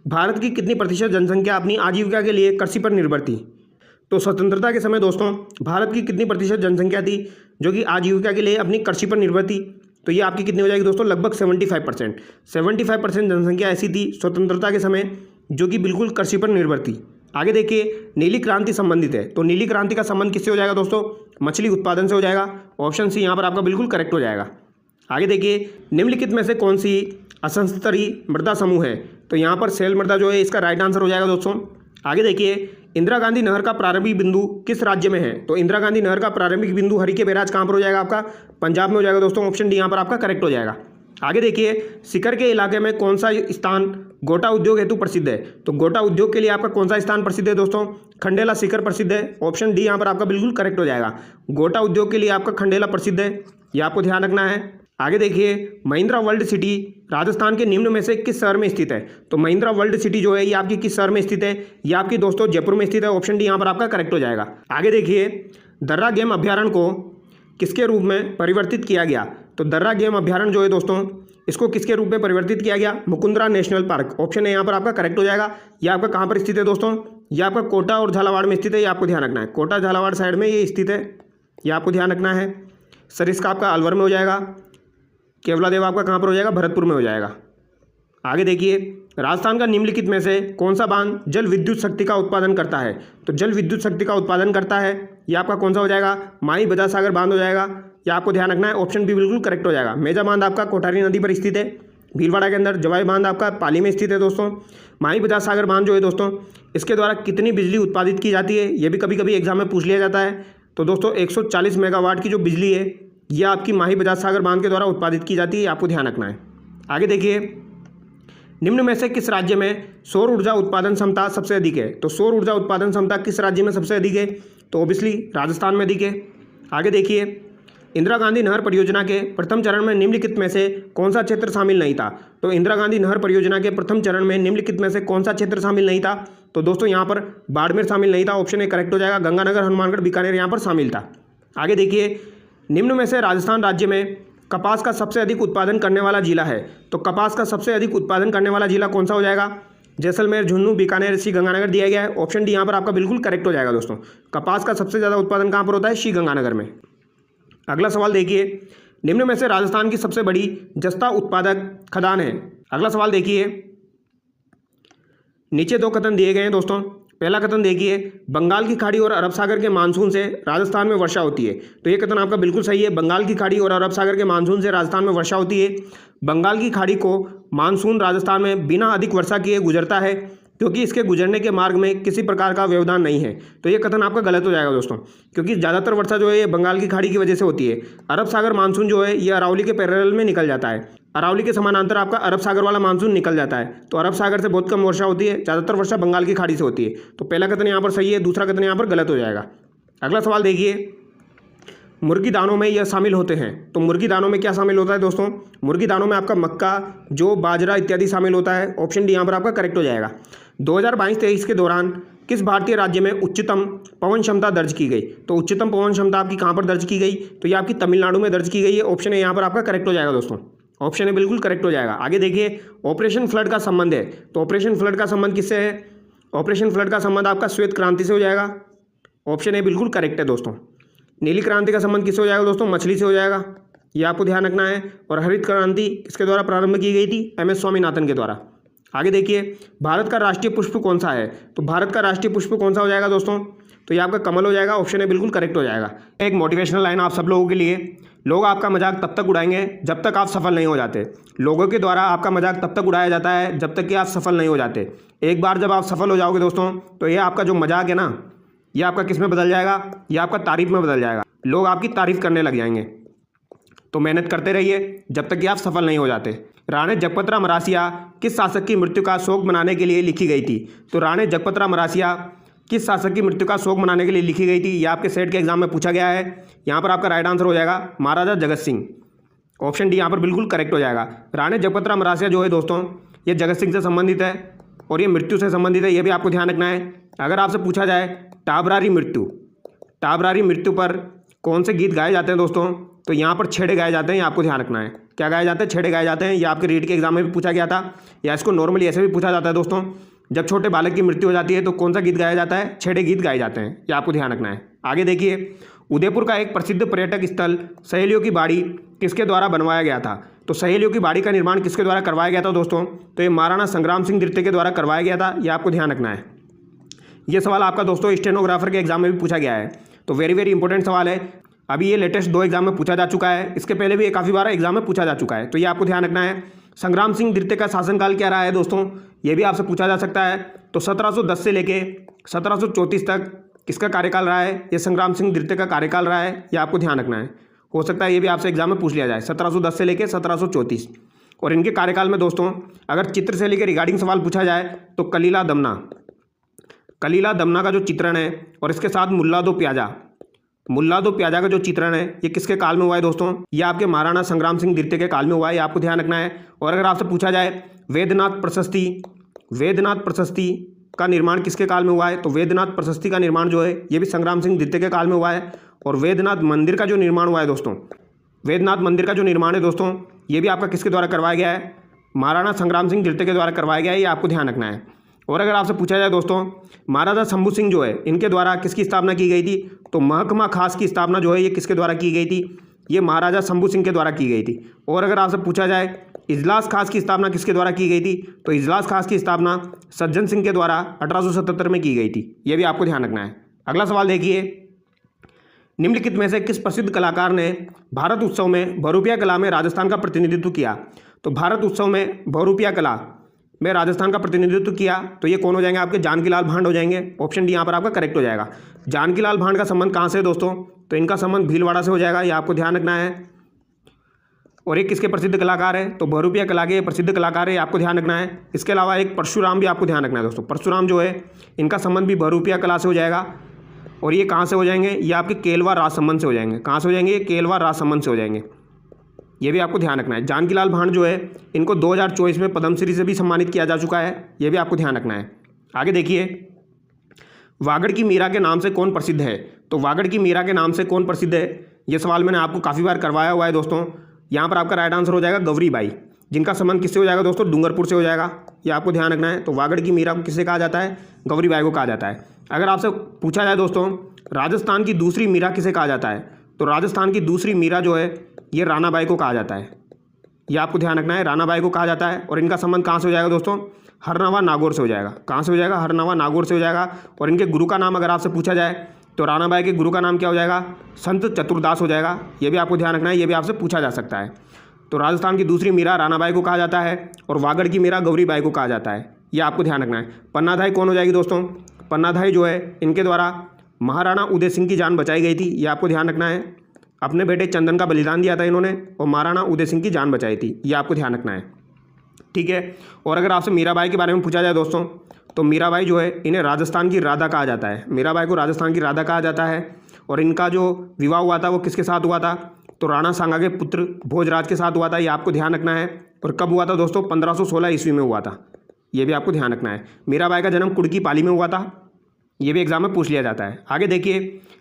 [SPEAKER 1] भारत की कितनी प्रतिशत जनसंख्या अपनी आजीविका के लिए कृषि पर निर्भर थी? तो स्वतंत्रता के समय दोस्तों भारत की कितनी प्रतिशत जनसंख्या थी जो कि आजीविका के लिए अपनी कृषि पर निर्भर थी? तो ये आपकी कितनी हो जाएगी दोस्तों? लगभग 75%। 75% जनसंख्या ऐसी थी स्वतंत्रता के समय जो कि बिल्कुल कृषि पर निर्भर थी। आगे देखिए, नीली क्रांति संबंधित है, तो नीली क्रांति का संबंध किससे हो जाएगा दोस्तों? मछली उत्पादन से हो जाएगा। ऑप्शन सी यहाँ पर आपका बिल्कुल करेक्ट हो जाएगा। आगे देखिए, निम्नलिखित में से कौन सी असंस्तरीय मृदा समूह है? तो यहाँ पर शैल मृदा जो है इसका राइट आंसर हो जाएगा दोस्तों। आगे देखिए, इंदिरा गांधी नहर का प्रारंभिक बिंदु किस राज्य में है? तो इंदिरा गांधी नहर का प्रारंभिक बिंदु हरिके बैराज कहाँ पर हो जाएगा आपका? पंजाब में हो जाएगा दोस्तों। ऑप्शन डी यहाँ पर आपका करेक्ट हो जाएगा। आगे देखिए, सीकर के इलाके में कौन सा स्थान गोटा उद्योग हेतु प्रसिद्ध है? तो गोटा उद्योग के लिए आपका कौन सा स्थान प्रसिद्ध है दोस्तों? खंडेला सीकर प्रसिद्ध है। ऑप्शन डी यहाँ पर आपका बिल्कुल करेक्ट हो जाएगा। गोटा उद्योग के लिए आपका खंडेला प्रसिद्ध है, ये आपको ध्यान रखना है। आगे देखिए, महिंद्रा वर्ल्ड सिटी राजस्थान के निम्न में से किस शहर में स्थित है? तो महिंद्रा वर्ल्ड सिटी जो है ये आपकी किस शहर में स्थित है? ये आपकी दोस्तों जयपुर में स्थित है। ऑप्शन डी यहाँ पर आपका करेक्ट हो जाएगा। आगे देखिए, दर्रा गेम अभ्यारण्य को किसके रूप में परिवर्तित किया गया? तो दर्रा गेम अभ्यारण्य जो है दोस्तों इसको किसके रूप में परिवर्तित किया गया? Mukundra national park. ऑप्शन है यहाँ पर आपका करेक्ट हो जाएगा। ये आपका कहाँ पर स्थित है दोस्तों? ये आपका कोटा और झालावाड़ में स्थित है, ये आपको ध्यान रखना है। कोटा झालावाड़ साइड में ये स्थित है, ये आपको ध्यान रखना है। सरिस्का आपका अलवर में हो जाएगा। केवलादेव आपका कहाँ पर हो जाएगा? भरतपुर में हो जाएगा। आगे देखिए, राजस्थान का निम्नलिखित में से कौन सा बांध जल विद्युत शक्ति का उत्पादन करता है? तो जल विद्युत शक्ति का उत्पादन करता है ये आपका कौन सा हो जाएगा? माही बजा सागर बांध हो जाएगा, ये आपको ध्यान रखना है। ऑप्शन बी बिल्कुल करेक्ट हो जाएगा। मेजा बांध आपका कोठारी नदी पर स्थित है भीलवाड़ा के अंदर। जवाई बांध आपका पाली में स्थित है दोस्तों। माही बजा सागर बांध जो है दोस्तों इसके द्वारा कितनी बिजली उत्पादित की जाती है? ये भी कभी कभी एग्जाम में पूछ लिया जाता है। तो दोस्तों 140 मेगावाट की जो बिजली है ये आपकी माही बजाज सागर बांध के द्वारा उत्पादित की जाती है, आपको ध्यान रखना है। आगे देखिए, निम्न में से किस राज्य में सौर ऊर्जा उत्पादन क्षमता सबसे अधिक है? तो सौर ऊर्जा उत्पादन क्षमता किस राज्य में सबसे अधिक है? तो ऑब्वियसली राजस्थान में अधिक है। आगे देखिए, इंदिरा गांधी नहर परियोजना के प्रथम चरण में निम्नलिखित में से कौन सा क्षेत्र शामिल नहीं था? तो इंदिरा गांधी नहर परियोजना के प्रथम चरण में निम्नलिखित में से कौन सा क्षेत्र शामिल नहीं था? तो दोस्तों यहाँ पर बाड़मेर शामिल नहीं था। ऑप्शन ए करेक्ट हो जाएगा। गंगानगर, हनुमानगढ़, बीकानेर यहाँ पर शामिल था। आगे देखिए, निम्न में से राजस्थान राज्य में कपास का सबसे अधिक उत्पादन करने वाला जिला है? तो कपास का सबसे अधिक उत्पादन करने वाला जिला कौन सा हो जाएगा? जैसलमेर, झुंझुनू, बीकानेर, श्री गंगानगर दिया गया है। ऑप्शन डी यहाँ पर आपका बिल्कुल करेक्ट हो जाएगा दोस्तों। कपास का सबसे ज़्यादा उत्पादन कहाँ पर होता है? श्री गंगानगर में। अगला सवाल देखिए, निम्न में से राजस्थान की सबसे बड़ी जस्ता उत्पादक खदान है? अगला सवाल देखिए, नीचे दो कथन दिए गए हैं दोस्तों। पहला कथन देखिए, बंगाल की खाड़ी और अरब सागर के मानसून से राजस्थान में वर्षा होती है। तो ये कथन आपका बिल्कुल सही है। बंगाल की खाड़ी और अरब सागर के मानसून से राजस्थान में वर्षा होती है। बंगाल की खाड़ी को मानसून राजस्थान में बिना अधिक वर्षा किए गुजरता है क्योंकि इसके गुजरने के मार्ग में किसी प्रकार का व्यवधान नहीं है। तो ये कथन आपका गलत हो जाएगा दोस्तों, क्योंकि ज़्यादातर वर्षा जो है ये बंगाल की खाड़ी की वजह से होती है। अरब सागर मानसून जो है ये अरावली के पैरेलल में निकल जाता है। अरावली के समानांतर आपका अरब सागर वाला मानसून निकल जाता है। तो अरब सागर से बहुत कम वर्षा होती है, ज़्यादातर वर्षा बंगाल की खाड़ी से होती है। तो पहला कथन यहाँ पर सही है, दूसरा कथन यहाँ पर गलत हो जाएगा। अगला सवाल देखिए, मुर्गी दानों में यह शामिल होते हैं। तो मुर्गी दानों में क्या शामिल होता है दोस्तों? मुर्गी दानों में आपका मक्का, जौ, बाजरा इत्यादि शामिल होता है। ऑप्शन डी यहाँ पर आपका करेक्ट हो जाएगा। 2022-23 के दौरान किस भारतीय राज्य में उच्चतम पवन क्षमता दर्ज की गई? तो उच्चतम पवन क्षमता आपकी कहाँ पर दर्ज की गई? तो ये आपकी तमिलनाडु में दर्ज की गई है। ऑप्शन है यहाँ पर आपका करेक्ट हो जाएगा दोस्तों। ऑप्शन है बिल्कुल करेक्ट हो जाएगा। आगे देखिए, ऑपरेशन फ्लड का संबंध है। तो ऑपरेशन फ्लड का संबंध किससे है? ऑपरेशन फ्लड का संबंध आपका श्वेत क्रांति से हो जाएगा। ऑप्शन ए बिल्कुल करेक्ट है दोस्तों। नीली क्रांति का संबंध किससे हो जाएगा दोस्तों? मछली से हो जाएगा, ये आपको ध्यान रखना है। और हरित क्रांति किसके द्वारा प्रारंभ की गई थी? एम.एस. स्वामीनाथन के द्वारा। आगे देखिए, भारत का राष्ट्रीय पुष्प कौन सा है? तो भारत का राष्ट्रीय पुष्प कौन सा हो जाएगा दोस्तों? तो ये आपका कमल हो जाएगा। ऑप्शन ए बिल्कुल करेक्ट हो जाएगा। एक मोटिवेशनल लाइन आप सब लोगों के लिए, लोग आपका मजाक तब तक उड़ाएंगे जब तक आप सफल नहीं हो जाते। लोगों के द्वारा आपका मजाक तब तक उड़ाया जाता है जब तक कि आप सफल नहीं हो जाते। एक बार जब आप सफल हो जाओगे दोस्तों तो ये आपका जो मजाक है ना, ये आपका किस में बदल जाएगा? ये आपका तारीफ में बदल जाएगा। लोग आपकी तारीफ करने लग जाएंगे। तो मेहनत करते रहिए जब तक कि आप सफल नहीं हो जाते। राणी जगपतरा मरासिया किस शासक की मृत्यु का शोक मनाने के लिए लिखी गई थी? तो राणी जगपतरा मरासिया किस शासक की मृत्यु का शोक मनाने के लिए लिखी गई थी? ये आपके सेट के एग्जाम में पूछा गया है। यहाँ पर आपका राइट आंसर हो जाएगा महाराजा जगत सिंह। ऑप्शन डी यहाँ पर बिल्कुल करेक्ट हो जाएगा। राणी जगपतरा मरासिया जो है दोस्तों ये जगत सिंह से संबंधित है और ये मृत्यु से संबंधित है, ये भी आपको ध्यान रखना है। अगर आपसे पूछा जाए टाबरारी मृत्यु पर कौन से गीत गाए जाते हैं दोस्तों, तो यहाँ पर छेड़े गाए जाते हैं, ये आपको ध्यान रखना है क्या गाए जाते हैं, छेड़े गाए जाते हैं। ये आपके रीट के एग्जाम में भी पूछा गया था, या इसको नॉर्मली ऐसे भी पूछा जाता है दोस्तों, जब छोटे बालक की मृत्यु हो जाती है तो कौन सा गीत गाया जाता है, छेड़े गीत गाए जाते हैं। ये आपको ध्यान रखना है। आगे देखिए, उदयपुर का एक प्रसिद्ध पर्यटक स्थल सहेलियों की बाड़ी किसके द्वारा बनवाया गया था। तो सहेलियों की बाड़ी का निर्माण किसके द्वारा करवाया गया था दोस्तों, तो ये महाराणा संग्राम सिंह द्वितीय के द्वारा करवाया गया था। यह आपको ध्यान रखना है। ये सवाल आपका दोस्तों स्टेनोग्राफर के एग्जाम में भी पूछा गया है, तो वेरी वेरी इंपॉर्टेंट सवाल है। अभी ये लेटेस्ट 2 एग्जाम में पूछा जा चुका है, इसके पहले भी काफ़ी बार एग्जाम में पूछा जा चुका है, तो ये आपको ध्यान रखना है। संग्राम सिंह द्वितीय का शासनकाल क्या रहा है दोस्तों, ये भी आपसे पूछा जा सकता है। तो 1710 से लेके 1734 तक किसका कार्यकाल रहा है, ये संग्राम सिंह द्वितीय का कार्यकाल रहा है। ये आपको ध्यान रखना है, हो सकता है ये भी आपसे एग्जाम में पूछ लिया जाए, 1710 से लेके 1734। और इनके कार्यकाल में दोस्तों अगर चित्र से लेकर रिगार्डिंग सवाल पूछा जाए तो कलीला दमना का जो चित्रण है, और इसके साथ मुल्ला दो प्याजा का जो चित्रण है, ये किसके काल में हुआ है दोस्तों, ये आपके महाराणा संग्राम सिंह द्वितीय के काल में हुआ है। ये आपको ध्यान रखना है। और अगर आपसे पूछा जाए वेदनाथ प्रशस्ति का निर्माण किसके काल में हुआ है, तो वेदनाथ प्रशस्ति का निर्माण जो है ये भी संग्राम सिंह द्वितीय के काल में हुआ है। और वेदनाथ मंदिर का जो निर्माण हुआ है दोस्तों, वेदनाथ मंदिर का जो निर्माण है दोस्तों, ये भी आपका किसके द्वारा करवाया गया है, महाराणा संग्राम सिंह द्वितीय के द्वारा करवाया गया है। ये आपको ध्यान रखना है। और अगर आपसे पूछा जाए दोस्तों महाराजा शंभू सिंह जो है इनके द्वारा किसकी स्थापना की गई थी, तो महकमा खास की स्थापना जो है ये किसके द्वारा की गई थी, ये महाराजा शंभू सिंह के द्वारा की गई थी। और अगर आपसे पूछा जाए इजलास खास की स्थापना किसके द्वारा की गई थी, तो इजलास खास की स्थापना सज्जन सिंह के द्वारा 1877 में की गई थी। ये भी आपको ध्यान रखना है। अगला सवाल देखिए, निम्नलिखित में से किस प्रसिद्ध कलाकार ने भारत उत्सव में बहुरूपिया कला में राजस्थान का प्रतिनिधित्व किया। तो भारत उत्सव में बहुरूपिया कला में राजस्थान का प्रतिनिधित्व किया, तो ये कौन हो जाएंगे, आपके जानकीलाल भांड हो जाएंगे। ऑप्शन डी यहाँ पर आपका करेक्ट हो जाएगा। जानकीलाल भांड का संबंध कहाँ से है दोस्तों, तो इनका संबंध भीलवाड़ा से हो जाएगा। ये आपको ध्यान रखना है। और एक किसके प्रसिद्ध कलाकार है, तो बहुरूपिया कला के प्रसिद्ध कलाकार है, आपको ध्यान रखना है। इसके अलावा एक परशुराम भी आपको ध्यान रखना है दोस्तों। परशुराम जो है इनका संबंध भी बहुरूपिया कला से हो जाएगा। और ये कहाँ से हो जाएंगे, ये आपके केलवा राजसमंद से हो जाएंगे। कहाँ से हो जाएंगे, ये केलवा राजसमंद से हो जाएंगे। ये भी आपको ध्यान रखना है। जानकीलाल भांड जो है इनको 2024 में पद्मश्री से भी सम्मानित किया जा चुका है। ये भी आपको ध्यान रखना है। आगे देखिए, वागड़ की मीरा के नाम से कौन प्रसिद्ध है। तो वागड़ की मीरा के नाम से कौन प्रसिद्ध है, ये सवाल मैंने आपको काफ़ी बार करवाया हुआ है दोस्तों। यहाँ पर आपका राइट आंसर हो जाएगा गौरीबाई, जिनका संबंध किससे हो जाएगा दोस्तों, डूंगरपुर से हो जाएगा। ये आपको ध्यान रखना है। तो वागड़ की मीरा को किसे कहा जाता है, गौरीबाई को कहा जाता है। अगर आपसे पूछा जाए दोस्तों राजस्थान की दूसरी मीरा किसे कहा जाता है, तो राजस्थान की दूसरी मीरा जो है ये रानाबाई को कहा जाता है। ये आपको ध्यान रखना है, रानाबाई को कहा जाता है। और इनका संबंध कहाँ से हो जाएगा दोस्तों, हरनवा नागौर से हो जाएगा। कहाँ से हो जाएगा, हरनवा नागौर से हो जाएगा। और इनके गुरु का नाम अगर आपसे पूछा जाए तो रानाबाई के गुरु का नाम क्या हो जाएगा, संत चतुरदास हो जाएगा। ये भी आपको ध्यान रखना है, ये भी आपसे पूछा जा सकता है। तो राजस्थान की दूसरी मीरा रानाबाई को कहा जाता है और वागड़ की मीरा गौरीबाई को कहा जाता है। ये आपको ध्यान रखना है। पन्नाधाई कौन हो जाएगी दोस्तों, पन्नाधाई जो है इनके द्वारा महाराणा उदय सिंह की जान बचाई गई थी। ये आपको ध्यान रखना है। अपने बेटे चंदन का बलिदान दिया था इन्होंने और महाराणा उदय सिंह की जान बचाई थी। ये आपको ध्यान रखना है, ठीक है। और अगर आपसे मीराबाई के बारे में पूछा जाए दोस्तों, तो मीराबाई जो है इन्हें राजस्थान की राधा कहा जाता है। मीराबाई को राजस्थान की राधा कहा जाता है। और इनका जो विवाह हुआ था वो किसके साथ हुआ था, तो राणा सांगा के पुत्र भोजराज के साथ हुआ था। ये आपको ध्यान रखना है। और कब हुआ था दोस्तों, 1516 ईस्वी में हुआ था। ये भी आपको ध्यान रखना है। मीराबाई का जन्म कुड़की पाली में हुआ था। ये भी एग्जाम में पूछ लिया जाता है। आगे देखिए,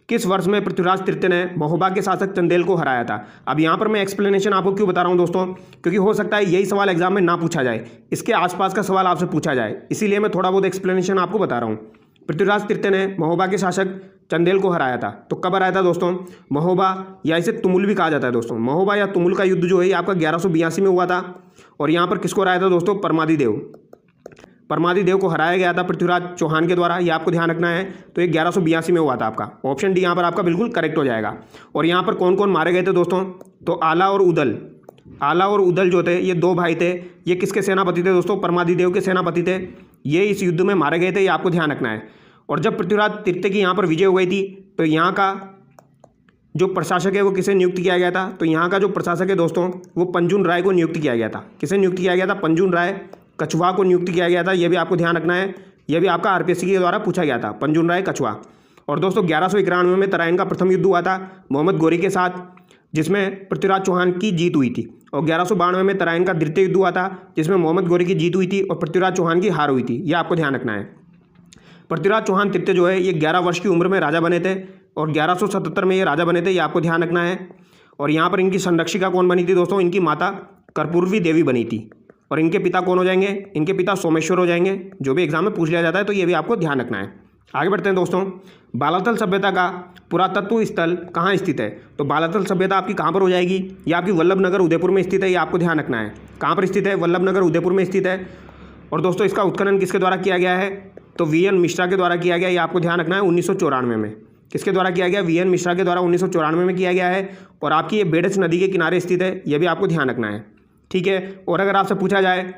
[SPEAKER 1] किस वर्ष में पृथ्वीराज तृतीय ने महोबा के शासक चंदेल को हराया था। अब यहाँ पर मैं एक्सप्लेनेशन आपको क्यों बता रहा हूँ दोस्तों, क्योंकि हो सकता है यही सवाल एग्जाम में ना पूछा जाए, इसके आसपास का सवाल आपसे पूछा जाए, इसीलिए मैं थोड़ा बहुत एक्सप्लेनेशन आपको बता रहा हूँ। पृथ्वीराज तृतीय ने महोबा के शासक चंदेल को हराया था। तो कब हराया था दोस्तों, महोबा या इसे तुमुल भी कहा जाता है दोस्तों। महोबा या तुमुल का युद्ध जो है आपका 1182 में हुआ था। और यहाँ पर किसको हराया था दोस्तों, परमादी देव को हराया गया था पृथ्वीराज चौहान के द्वारा। ये आपको ध्यान रखना है। तो ये 1182 में हुआ था आपका। ऑप्शन डी यहाँ पर आपका बिल्कुल करेक्ट हो जाएगा। और यहाँ पर कौन कौन मारे गए थे दोस्तों, तो आला और उदल जो थे ये 2 भाई थे। ये किसके सेनापति थे दोस्तों, परमादी देव के सेनापति थे। ये इस युद्ध में मारे गए थे। ये आपको ध्यान रखना है। और जब पृथ्वीराज तृतीय की यहाँ पर विजय हो गई थी तो यहाँ का जो प्रशासक है वो किसे नियुक्त किया गया था, तो यहाँ का जो प्रशासक है दोस्तों वो पंजुन राय को नियुक्त किया गया था। किसे नियुक्त किया गया था, पंजुन राय कछुआ को नियुक्त किया गया था। यह भी आपको ध्यान रखना है। यह भी आपका आरपीएससी के द्वारा पूछा गया था, पंजुन राय कछुआ। और दोस्तों 1191 में तराइन का प्रथम युद्ध हुआ था मोहम्मद गोरी के साथ, जिसमें पृथ्वीराज चौहान की जीत हुई थी। और 1192 में तराइन का द्वितीय युद्ध हुआ था, जिसमें मोहम्मद गोरी की जीत हुई थी और पृथ्वीराज चौहान की हार हुई थी। यह आपको ध्यान रखना है। पृथ्वीराज चौहान तृतीय जो है ये 11 वर्ष की उम्र में राजा बने थे और 1177 में ये राजा बने थे। ये आपको ध्यान रखना है। और यहाँ पर इनकी संरक्षिका कौन बनी थी दोस्तों? इनकी माता कर्पूरवी देवी बनी थी। और इनके पिता कौन हो जाएंगे? इनके पिता सोमेश्वर हो जाएंगे। जो भी एग्जाम में पूछ लिया जाता है तो ये भी आपको ध्यान रखना है। आगे बढ़ते हैं दोस्तों। बालातल सभ्यता का पुरातत्व स्थल कहाँ स्थित है? तो बालातल सभ्यता आपकी कहाँ पर हो जाएगी? ये आपकी वल्लभ नगर उदयपुर में स्थित है। ये आपको ध्यान रखना है। कहाँ पर स्थित है? वल्लभ नगर उदयपुर में स्थित है। और दोस्तों इसका उत्खनन किसके द्वारा किया गया है? तो वी.एन. मिश्रा के द्वारा किया गया। ये आपको ध्यान रखना है। 1994 में। किसके द्वारा किया गया? वी.एन. मिश्रा के द्वारा 1994 में किया गया है। और आपकी ये बेडच नदी के किनारे स्थित है। ये भी आपको ध्यान रखना है। ठीक है। और अगर आपसे पूछा जाए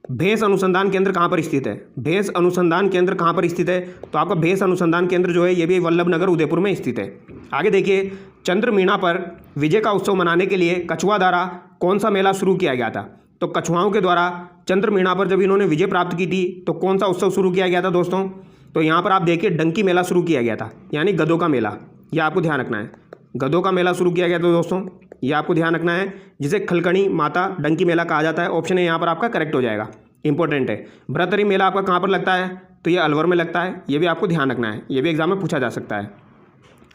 [SPEAKER 1] भेष अनुसंधान केंद्र कहाँ पर स्थित है? भेष अनुसंधान केंद्र कहाँ पर स्थित है? तो आपका भेष अनुसंधान केंद्र जो है ये भी वल्लभ नगर उदयपुर में स्थित है। आगे देखिए, चंद्रमीणा पर विजय का उत्सव मनाने के लिए कछुआ द्वारा कौन सा मेला शुरू किया गया था? तो कछुआओं के द्वारा चंद्रमीणा पर जब इन्होंने विजय प्राप्त की थी तो कौन सा उत्सव शुरू किया गया था दोस्तों? तो यहाँ पर आप देखिए डंकी मेला शुरू किया गया था, यानी गधों का मेला। यह आपको ध्यान रखना है। गधों का मेला शुरू किया गया था दोस्तों, ये आपको ध्यान रखना है, जिसे खलकणी माता डंकी मेला कहा जाता है। ऑप्शन ए यहाँ पर आपका करेक्ट हो जाएगा, इंपॉर्टेंट है। भ्रतरी मेला आपका कहाँ पर लगता है? तो ये अलवर में लगता है। ये भी आपको ध्यान रखना है, ये भी एग्जाम में पूछा जा सकता है।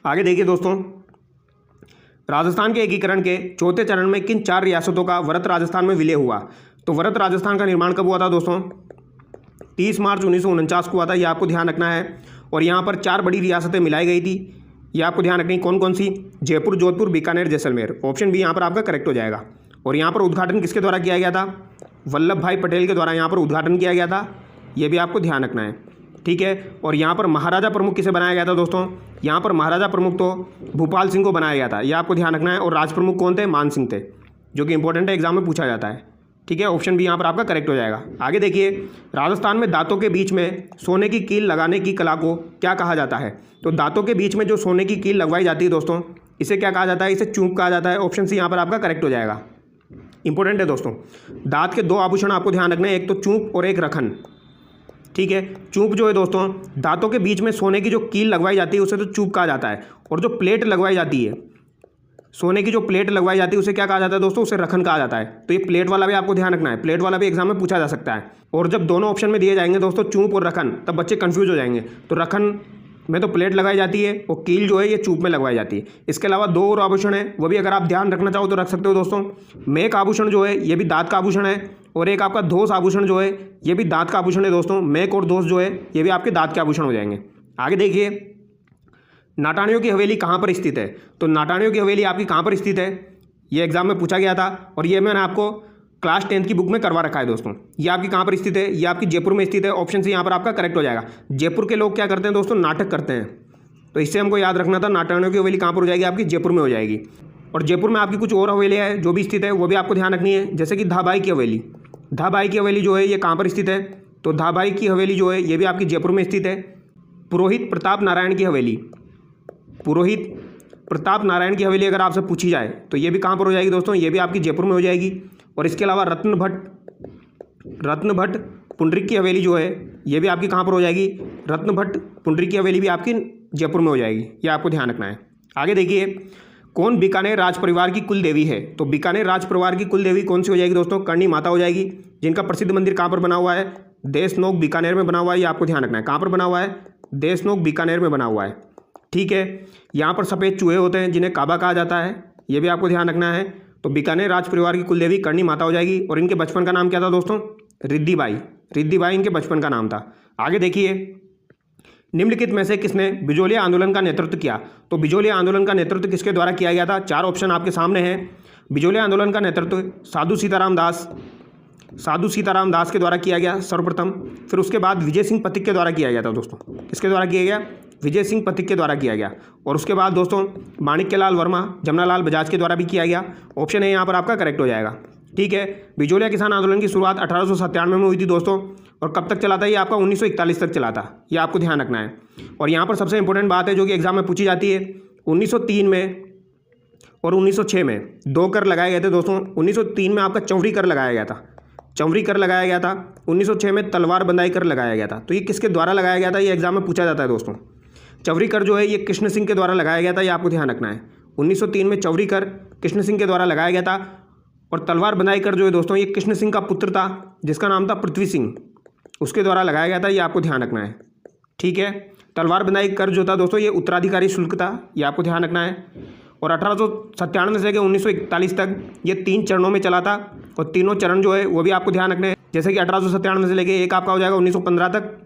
[SPEAKER 1] आगे देखिए दोस्तों, राजस्थान के एकीकरण के चौथे चरण में किन 4 रियासतों का वरत राजस्थान में विलय हुआ? तो वरत राजस्थान का निर्माण कब हुआ था दोस्तों? 30 मार्च 1949 को हुआ था। ये आपको ध्यान रखना है। और यहाँ पर 4 बड़ी रियासतें मिलाई गई थी। ये आपको ध्यान रखनी कौन कौन सी? जयपुर, जोधपुर, बीकानेर, जैसलमेर। ऑप्शन बी यहाँ पर आपका करेक्ट हो जाएगा। और यहाँ पर उद्घाटन किसके द्वारा किया गया था? वल्लभ भाई पटेल के द्वारा यहाँ पर उद्घाटन किया गया था। ये भी आपको ध्यान रखना है। ठीक है। और यहाँ पर महाराजा प्रमुख किसे बनाया गया था दोस्तों? यहाँ पर महाराजा प्रमुख तो भूपाल सिंह को बनाया गया था। ये आपको ध्यान रखना है। और राज प्रमुख कौन थे? मान सिंह थे, जो कि इंपॉर्टेंट है, एग्जाम में पूछा जाता है। ठीक है। ऑप्शन बी यहाँ पर आपका करेक्ट हो जाएगा। आगे देखिए, राजस्थान में दांतों के बीच में सोने की कील लगाने की कला को क्या कहा जाता है? तो दांतों के बीच में जो सोने की कील लगवाई जाती है दोस्तों, इसे क्या कहा जाता है? इसे चूंक कहा जाता है। ऑप्शन सी यहाँ पर आपका करेक्ट हो जाएगा, इंपॉर्टेंट है दोस्तों। दांत के 2 आभूषण आपको ध्यान रखना है, एक तो चूंक और एक रखन। ठीक है। चूंक जो है दोस्तों, दांतों के बीच में सोने की जो कील लगवाई जाती है उसे तो चूंक कहा जाता है। और जो प्लेट लगवाई जाती है, सोने की जो प्लेट लगवाई जाती है उसे क्या कहा जाता है दोस्तों? उसे रखन कहा जाता है। तो ये प्लेट वाला भी आपको ध्यान रखना है, प्लेट वाला भी एग्जाम में पूछा जा सकता है। और जब दोनों ऑप्शन में दिए जाएंगे दोस्तों, चूंक और रखन, तब बच्चे कंफ्यूज हो जाएंगे। तो रखन में तो प्लेट लगाई जाती है और कील जो है ये चूंक में लगवाई जाती है। इसके अलावा 2 और आभूषण है, वो भी अगर आप ध्यान रखना चाहो तो रख सकते हो दोस्तों। मेक आभूषण जो है ये भी दांत का आभूषण है। और एक आपका धोस आभूषण जो है ये भी दांत का आभूषण है दोस्तों। मेक और धोस जो है ये भी आपके दांत के आभूषण हो जाएंगे। आगे देखिए, नाटाणियों की हवेली कहाँ पर स्थित है? तो नाटाणियों की हवेली आपकी कहाँ पर स्थित है? ये एग्जाम में पूछा गया था और ये मैंने आपको क्लास 10th की बुक में करवा रखा है दोस्तों। ये आपकी कहाँ पर स्थित है? ये आपकी जयपुर में स्थित है। ऑप्शन सी यहाँ पर आपका करेक्ट हो जाएगा। जयपुर के लोग क्या करते हैं दोस्तों? नाटक करते हैं। तो इससे हमको याद रखना था, नाटाणियों की हवेली कहाँ पर हो जाएगी? आपकी जयपुर में हो जाएगी। और जयपुर में आपकी कुछ और हवेलियाँ हैं जो भी स्थित है, वो भी आपको ध्यान रखनी है। जैसे कि धाबाई की हवेली। धाबाई की हवेली जो है ये कहाँ पर स्थित है? तो धाबाई की हवेली जो है ये भी आपकी जयपुर में स्थित है। पुरोहित प्रताप नारायण की हवेली, पुरोहित प्रताप नारायण की हवेली अगर आपसे पूछी जाए तो ये भी कहाँ पर हो जाएगी दोस्तों? ये भी आपकी जयपुर में हो जाएगी। और इसके अलावा रत्न भट्ट पुंडरीक की हवेली जो है ये भी आपकी कहाँ पर हो जाएगी? रत्न भट्ट पुंडरीक की हवेली भी आपकी जयपुर में हो जाएगी। ये आपको ध्यान रखना है। आगे देखिए, कौन बीकानेर राज परिवार की कुल देवी है? तो बीकानेर राज परिवार की कुल देवी कौन सी हो जाएगी दोस्तों? करणी माता हो जाएगी, जिनका प्रसिद्ध मंदिर कहाँ पर बना हुआ है? देशनोक बीकानेर में बना हुआ है। ये आपको ध्यान रखना है। कहाँ पर बना हुआ है? देशनोक बीकानेर में बना हुआ है। ठीक है। यहाँ पर सफ़ेद चूहे होते हैं जिन्हें काबा कहा जाता है। ये भी आपको ध्यान रखना है। तो बीकानेर राज परिवार की कुल देवी करणी माता हो जाएगी। और इनके बचपन का नाम क्या था दोस्तों? रिद्धिबाई। रिद्धिबाई इनके बचपन का नाम था। आगे देखिए, निम्नलिखित में से किसने बिजोलिया आंदोलन का नेतृत्व किया? तो बिजोलिया आंदोलन का नेतृत्व किसके द्वारा किया गया था? 4 ऑप्शन आपके सामने हैं। बिजोलिया आंदोलन का नेतृत्व साधु सीताराम दास के द्वारा किया गया सर्वप्रथम। फिर उसके बाद विजय सिंह पथिक के द्वारा किया गया था दोस्तों। किसके द्वारा किया गया? विजय सिंह पथिक के द्वारा किया गया। और उसके बाद दोस्तों माणिक्यलाल वर्मा, जमनालाल बजाज के द्वारा भी किया गया। ऑप्शन ए यहाँ पर आपका करेक्ट हो जाएगा। ठीक है। बिजोलिया किसान आंदोलन की शुरुआत 1897 में हुई थी दोस्तों। और कब तक चला था? ये आपका 1941 तक चला था। ये आपको ध्यान रखना है। और यहाँ पर सबसे इंपॉर्टेंट बात है जो कि एग्जाम में पूछी जाती है, 1903 में और 1906 में 2 कर लगाए गए थे दोस्तों। 1903 में आपका चौवरी कर लगाया गया था, चौवरी कर लगाया गया था। 1906 में तलवार बंदाई कर लगाया गया था। तो ये किसके द्वारा लगाया गया था? ये एग्जाम में पूछा जाता है दोस्तों। चौवरी कर जो है ये कृष्ण सिंह के द्वारा लगाया गया था। ये आपको ध्यान रखना है। 1903 में चौवरी कर कृष्ण सिंह के द्वारा लगाया गया था। और तलवार बंदाई कर जो है दोस्तों ये कृष्ण सिंह का पुत्र था जिसका नाम था पृथ्वी सिंह, उसके द्वारा लगाया गया था। ये आपको ध्यान रखना है। ठीक है। तलवार बंदाई कर जो था दोस्तों ये उत्तराधिकारी शुल्क था। ये आपको ध्यान रखना है। और 1897 से लेकर 1941 तक ये 3 चरणों में चला था। और तीनों चरण जो है वो भी आपको ध्यान रखना है। जैसे कि 1897 से लेकर एक आपका हो जाएगा 1915 तक,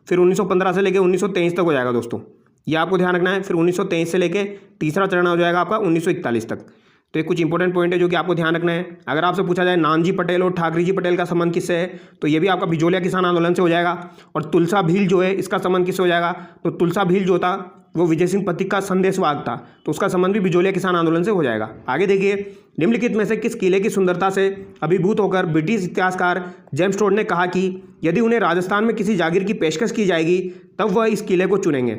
[SPEAKER 1] फिर 1915 से लेकर 1923 तक हो जाएगा दोस्तों, ये आपको ध्यान रखना है। फिर 1923 से लेकर तीसरा चरण हो जाएगा आपका 1941 तक। तो ये कुछ इंपॉर्टेंट पॉइंट है जो कि आपको ध्यान रखना है। अगर आपसे पूछा जाए नानजी पटेल और ठाकरे जी पटेल का संबंध किससे है, तो ये भी आपका बिजोलिया किसान आंदोलन से हो जाएगा। और तुलसा भील जो है इसका संबंध किससे हो जाएगा, तो तुलसा भील जो था वो विजय सिंह पथिक का संदेशवाहक था, तो उसका संबंध भी बिजोलिया किसान आंदोलन से हो जाएगा। आगे देखिए, निम्नलिखित में से किस किले की सुंदरता से अभिभूत होकर ब्रिटिश इतिहासकार जेम्स टोड ने कहा कि यदि उन्हें राजस्थान में किसी जागीर की पेशकश की जाएगी तब वह इस किले को चुनेंगे।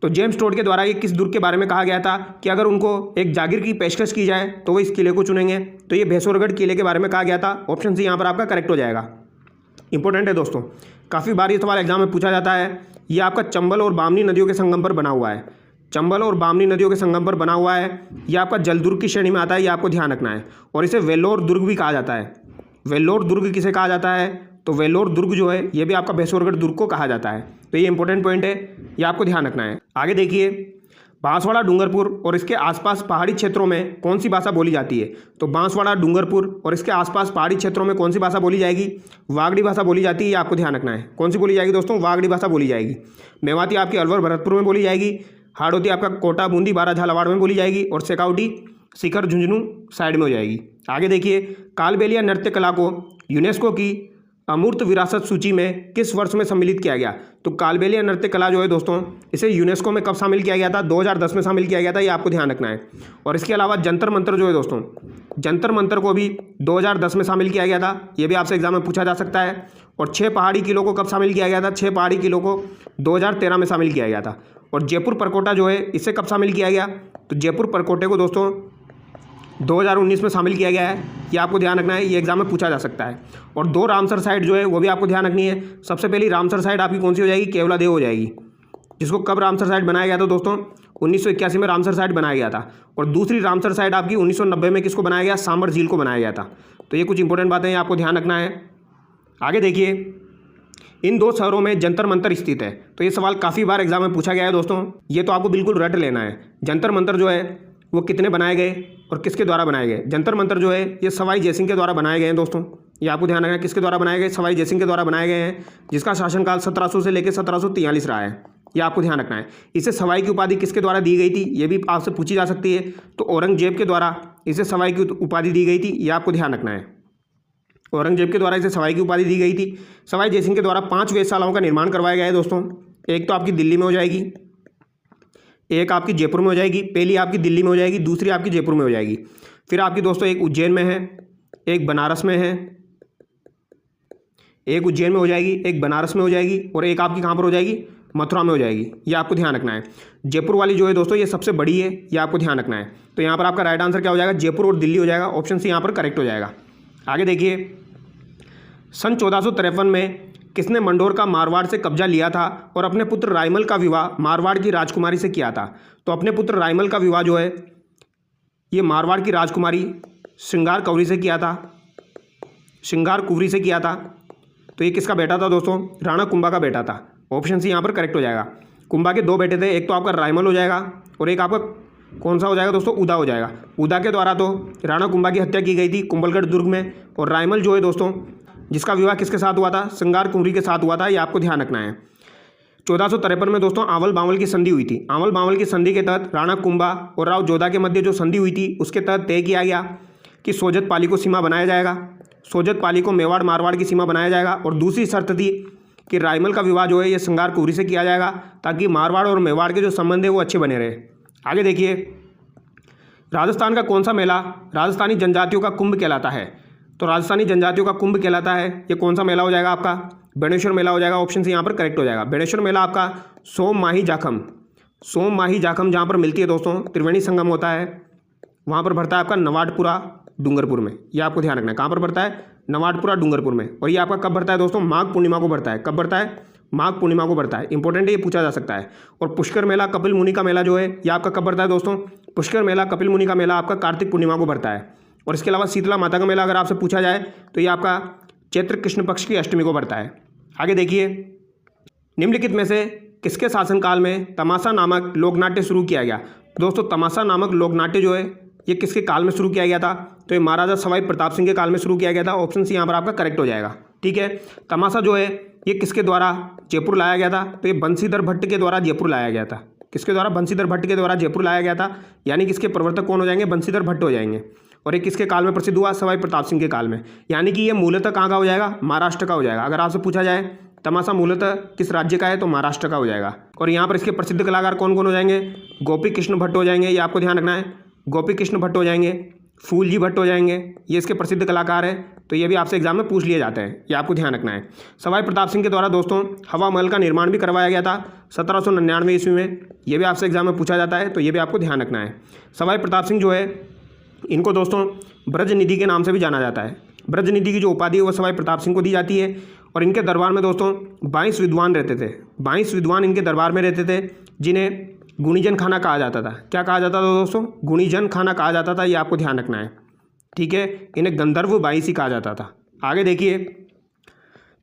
[SPEAKER 1] तो जेम्स टोड के द्वारा ये किस दुर्ग के बारे में कहा गया था कि अगर उनको एक जागीर की पेशकश की जाए तो वो इस किले को चुनेंगे, तो ये भैंसोरगढ़ किले के बारे में कहा गया था। ऑप्शन सी यहाँ पर आपका करेक्ट हो जाएगा। इंपॉर्टेंट है दोस्तों, काफ़ी बार ये सवाल एग्जाम में पूछा जाता है। ये आपका चंबल और बामनी नदियों के संगम पर बना हुआ है। चंबल और बामनी नदियों के संगम पर बना हुआ है। ये आपका जलदुर्ग की श्रेणी में आता है, ये आपको ध्यान रखना है। और इसे वेल्लोर दुर्ग भी कहा जाता है। वेल्लोर दुर्ग किसे कहा जाता है, तो वेल्लोर दुर्ग जो है ये भी आपका भैंसोरगढ़ दुर्ग को कहा जाता है। तो ये इंपॉर्टेंट पॉइंट है, ये आपको ध्यान रखना है। आगे देखिए, बांसवाड़ा डूंगरपुर और इसके आसपास पहाड़ी क्षेत्रों में कौन सी भाषा बोली जाती है, तो बांसवाड़ा डूंगरपुर और इसके आसपास पहाड़ी क्षेत्रों में कौन सी भाषा बोली जाएगी, वागड़ी भाषा बोली जाती है, ये आपको ध्यान रखना है। कौन सी बोली जाएगी दोस्तों, वागड़ी भाषा बोली जाएगी। मेवाती आपकी अलवर भरतपुर में बोली जाएगी, हाड़ौती आपका कोटा बूंदी बारा झालावाड़ में बोली जाएगी, और शेखावटी शिखर झुंझुनू साइड में हो जाएगी। आगे देखिए, कालबेलिया नृत्य कला को यूनेस्को की अमूर्त विरासत सूची में किस वर्ष में सम्मिलित किया गया, तो कालबेलिया नृत्य कला जो है दोस्तों इसे यूनेस्को में कब शामिल किया गया था, 2010 में शामिल किया गया था, ये आपको ध्यान रखना है। और इसके अलावा जंतर मंतर जो है दोस्तों, जंतर मंतर को भी 2010 में शामिल किया गया था, ये भी आपसे एग्जाम में पूछा जा सकता है। और 6 पहाड़ी किलों को कब शामिल किया गया था, 6 पहाड़ी किलों को 2013 में शामिल किया गया था। और जयपुर परकोटा जो है इसे कब शामिल किया गया, तो जयपुर परकोटे को दोस्तों 2019 में शामिल किया गया है, ये आपको ध्यान रखना है, ये एग्जाम में पूछा जा सकता है। और 2 रामसर साइट जो है वो भी आपको ध्यान रखनी है। सबसे पहली रामसर साइट आपकी कौन सी हो जाएगी, केवलादेव हो जाएगी, जिसको कब रामसर साइट बनाया गया था दोस्तों, 1981 में रामसर साइट बनाया गया था। और दूसरी रामसर साइट आपकी 1990 में किसको बनाया गया, सांबर झील को बनाया गया था। तो ये कुछ इंपॉर्टेंट बातें हैं, आपको ध्यान रखना है। आगे देखिए, इन 2 शहरों में जंतर मंतर स्थित है, तो ये सवाल काफ़ी बार एग्जाम में पूछा गया है दोस्तों, ये तो आपको बिल्कुल रट लेना है। जंतर मंतर जो है वो कितने बनाए गए और किसके द्वारा बनाए गए, जंतर मंतर जो है ये सवाई जयसिंह के द्वारा बनाए गए हैं दोस्तों, ये आपको ध्यान रखना है। किसके द्वारा बनाए गए, सवाई जयसिंह के द्वारा बनाए गए हैं, जिसका शासनकाल 1700 से लेकर 1743 रहा है, ये आपको ध्यान रखना है। इसे सवाई की उपाधि किसके द्वारा दी गई थी, ये भी आपसे पूछी जा सकती है, तो औरंगजेब के द्वारा इसे सवाई की उपाधि दी गई थी, ये आपको ध्यान रखना है। औरंगजेब के द्वारा इसे सवाई की उपाधि दी गई थी। सवाई जयसिंह के द्वारा 5 वेधशालाओं का निर्माण करवाया गया है दोस्तों। एक तो आपकी दिल्ली में हो जाएगी, एक आपकी जयपुर में हो जाएगी, पहली आपकी दिल्ली में हो जाएगी, दूसरी आपकी जयपुर में हो जाएगी। फिर आपकी दोस्तों एक उज्जैन में है, एक बनारस में है, एक उज्जैन में हो जाएगी, एक बनारस में हो जाएगी, और एक आपकी कहाँ पर हो जाएगी, मथुरा में हो जाएगी, ये आपको ध्यान रखना है। जयपुर वाली जो है दोस्तों ये सबसे बड़ी है, ये आपको ध्यान रखना है। तो यहाँ पर आपका राइट आंसर क्या हो जाएगा, जयपुर और दिल्ली हो जाएगा। ऑप्शन सी यहाँ पर करेक्ट हो जाएगा। आगे देखिए, सन 1453 में किसने मंडोर का मारवाड़ से कब्जा लिया था और अपने पुत्र रायमल का विवाह मारवाड़ की राजकुमारी से किया था, तो अपने पुत्र रायमल का विवाह जो है ये मारवाड़ की राजकुमारी श्रृंगार कौरी से किया था, श्रृंगार कुंवरी से किया था। तो ये किसका बेटा था दोस्तों, राणा कुंभा का बेटा था। ऑप्शन सी यहाँ पर करेक्ट हो जाएगा। कुंभा के 2 बेटे थे, एक तो आपका रायमल हो जाएगा और एक आपका कौन सा हो जाएगा दोस्तों, उदा हो जाएगा। उदा के द्वारा तो राणा कुंभा की हत्या की गई थी कुंभलगढ़ दुर्ग में, और रायमल जो है दोस्तों जिसका विवाह किसके साथ हुआ था, श्रृंगार कुंवरी के साथ हुआ था, ये आपको ध्यान रखना है। 1453 में दोस्तों आवल बावल की संधि हुई थी। आवल बावल की संधि के तहत राणा कुंभा और राव जोधा के मध्य जो संधि हुई थी उसके तहत तय किया गया कि सोजत पाली को सीमा बनाया जाएगा, सोजत पाली को मेवाड़ मारवाड़ की सीमा बनाया जाएगा। और दूसरी शर्त थी कि रायमल का विवाह जो है ये श्रृंगार कुंवरी से किया जाएगा, ताकि मारवाड़ और मेवाड़ के जो संबंध है वो अच्छे बने रहे। आगे देखिए, राजस्थान का कौन सा मेला राजस्थानी जनजातियों का कुंभ कहलाता है, तो राजस्थानी जनजातियों का कुंभ कहलाता है, ये कौन सा मेला हो जाएगा आपका, बेणेश्वर मेला हो जाएगा। ऑप्शन से यहाँ पर करेक्ट हो जाएगा। बेणेश्वर मेला आपका सोम माही जाखम, सोम माही जाखम जहाँ पर मिलती है दोस्तों, त्रिवेणी संगम होता है, वहाँ पर भरता है आपका नवाडपुरा डूंगरपुर में, ये आपको ध्यान रखना है। कहाँ पर भरता है, नवाडपुरा डूंगरपुर में। और ये आपका कब भरता है दोस्तों, माघ पूर्णिमा को भरता है। कब भरता है, माघ पूर्णिमा को भरता है। इंपॉर्टेंट है, ये पूछा जा सकता है। और पुष्कर मेला कपिल मुनि का मेला जो है ये आपका कब भरता है दोस्तों, पुष्कर मेला कपिल मुनि का मेला आपका कार्तिक पूर्णिमा को भरता है। और इसके अलावा शीतला माता का मेला अगर आपसे पूछा जाए तो ये आपका चैत्र कृष्ण पक्ष की अष्टमी को भरता है। आगे देखिए, निम्नलिखित में से किसके शासनकाल में तमाशा नामक लोकनाट्य शुरू किया गया, दोस्तों तमाशा नामक लोकनाट्य जो है ये किसके काल में शुरू किया गया था? तो ये महाराजा सवाई प्रताप सिंह के काल में शुरू किया गया था। ऑप्शन सी यहाँ पर आपका करेक्ट हो जाएगा। ठीक है, तमाशा जो है ये किसके द्वारा जयपुर लाया गया था? तो ये बंशीधर भट्ट के द्वारा जयपुर लाया गया था। किसके द्वारा? बंशीधर भट्ट के द्वारा जयपुर लाया गया था, यानी कि इसके प्रवर्तक कौन हो जाएंगे? बंशीधर भट्ट हो जाएंगे। और ये किसके काल में प्रसिद्ध हुआ? सवाई प्रताप सिंह के काल में। यानी कि ये मूलतः कहाँ का हो जाएगा? महाराष्ट्र का हो जाएगा। अगर आपसे पूछा जाए तमाशा मूलतः किस राज्य का है, तो महाराष्ट्र का हो जाएगा। और यहाँ पर इसके प्रसिद्ध कलाकार कौन कौन हो जाएंगे? गोपी कृष्ण भट्ट हो जाएंगे, ये आपको ध्यान रखना है। गोपी कृष्ण भट्ट हो जाएंगे, फूलजी भट्ट हो जाएंगे, ये इसके प्रसिद्ध कलाकार है। तो ये भी आपसे एग्जाम में पूछ लिए जाते हैं, ये आपको ध्यान रखना है। सवाई प्रताप सिंह के द्वारा दोस्तों हवा महल का निर्माण भी करवाया गया था 1799 ईस्वी में। ये भी आपसे एग्जाम में पूछा जाता है, तो ये भी आपको ध्यान रखना है। सवाई प्रताप सिंह जो है इनको दोस्तों ब्रज निधि के नाम से भी जाना जाता है। ब्रज निधि की जो उपाधि है वो सवाई प्रताप सिंह को दी जाती है। और इनके दरबार में दोस्तों 22 विद्वान रहते थे। 22 विद्वान इनके दरबार में रहते थे, जिन्हें गुणीजन खाना कहा जाता था। क्या कहा जाता था दोस्तों? गुणीजन खाना कहा जाता था, ये आपको ध्यान रखना है। ठीक है, इन्हें गंधर्व 22 ही कहा जाता था। आगे देखिए,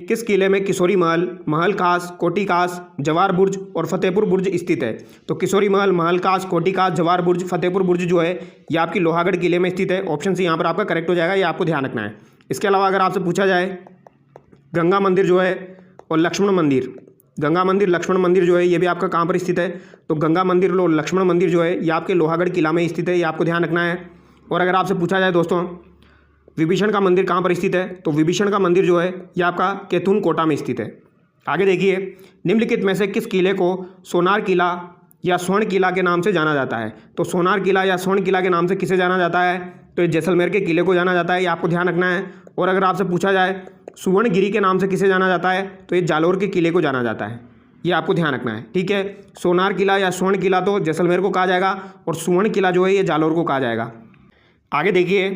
[SPEAKER 1] किस किले में किशोरी महल, महल खास, कोटी खास, जवार बुर्ज और फतेहपुर बुर्ज स्थित है? तो किशोरी महल, महल खास, कोटी खास, जवार बुर्ज, फतेहपुर बुर्ज जो है ये आपकी लोहागढ़ किले में स्थित है। ऑप्शन सी यहाँ पर आपका करेक्ट हो जाएगा, ये आपको ध्यान रखना है। इसके अलावा अगर आपसे पूछा जाए गंगा मंदिर जो है और लक्ष्मण मंदिर, गंगा मंदिर लक्ष्मण मंदिर जो है ये भी आपका कहाँ पर स्थित है? तो गंगा मंदिर और लक्ष्मण मंदिर जो है ये आपके लोहागढ़ किला में स्थित है, ये आपको ध्यान रखना है। और अगर आपसे पूछा जाए दोस्तों विभीषण का मंदिर कहाँ पर स्थित है? तो विभीषण का मंदिर जो है ये आपका कैथून कोटा में स्थित है। आगे देखिए, निम्नलिखित में से किस किले को सोनार किला या स्वर्ण किला के नाम से जाना जाता है? तो सोनार किला या स्वर्ण किला के नाम से किसे जाना जाता है? तो ये जैसलमेर के किले को जाना जाता है, ये आपको ध्यान रखना है। और अगर आपसे पूछा जाए सुवर्णगिरी के नाम से किसे जाना जाता है? तो ये जालोर के किले को जाना जाता है, ये आपको ध्यान रखना है। ठीक है, सोनार किला या स्वर्ण किला तो जैसलमेर को कहा जाएगा और सुवर्ण किला जो है ये जालोर को कहा जाएगा। आगे देखिए,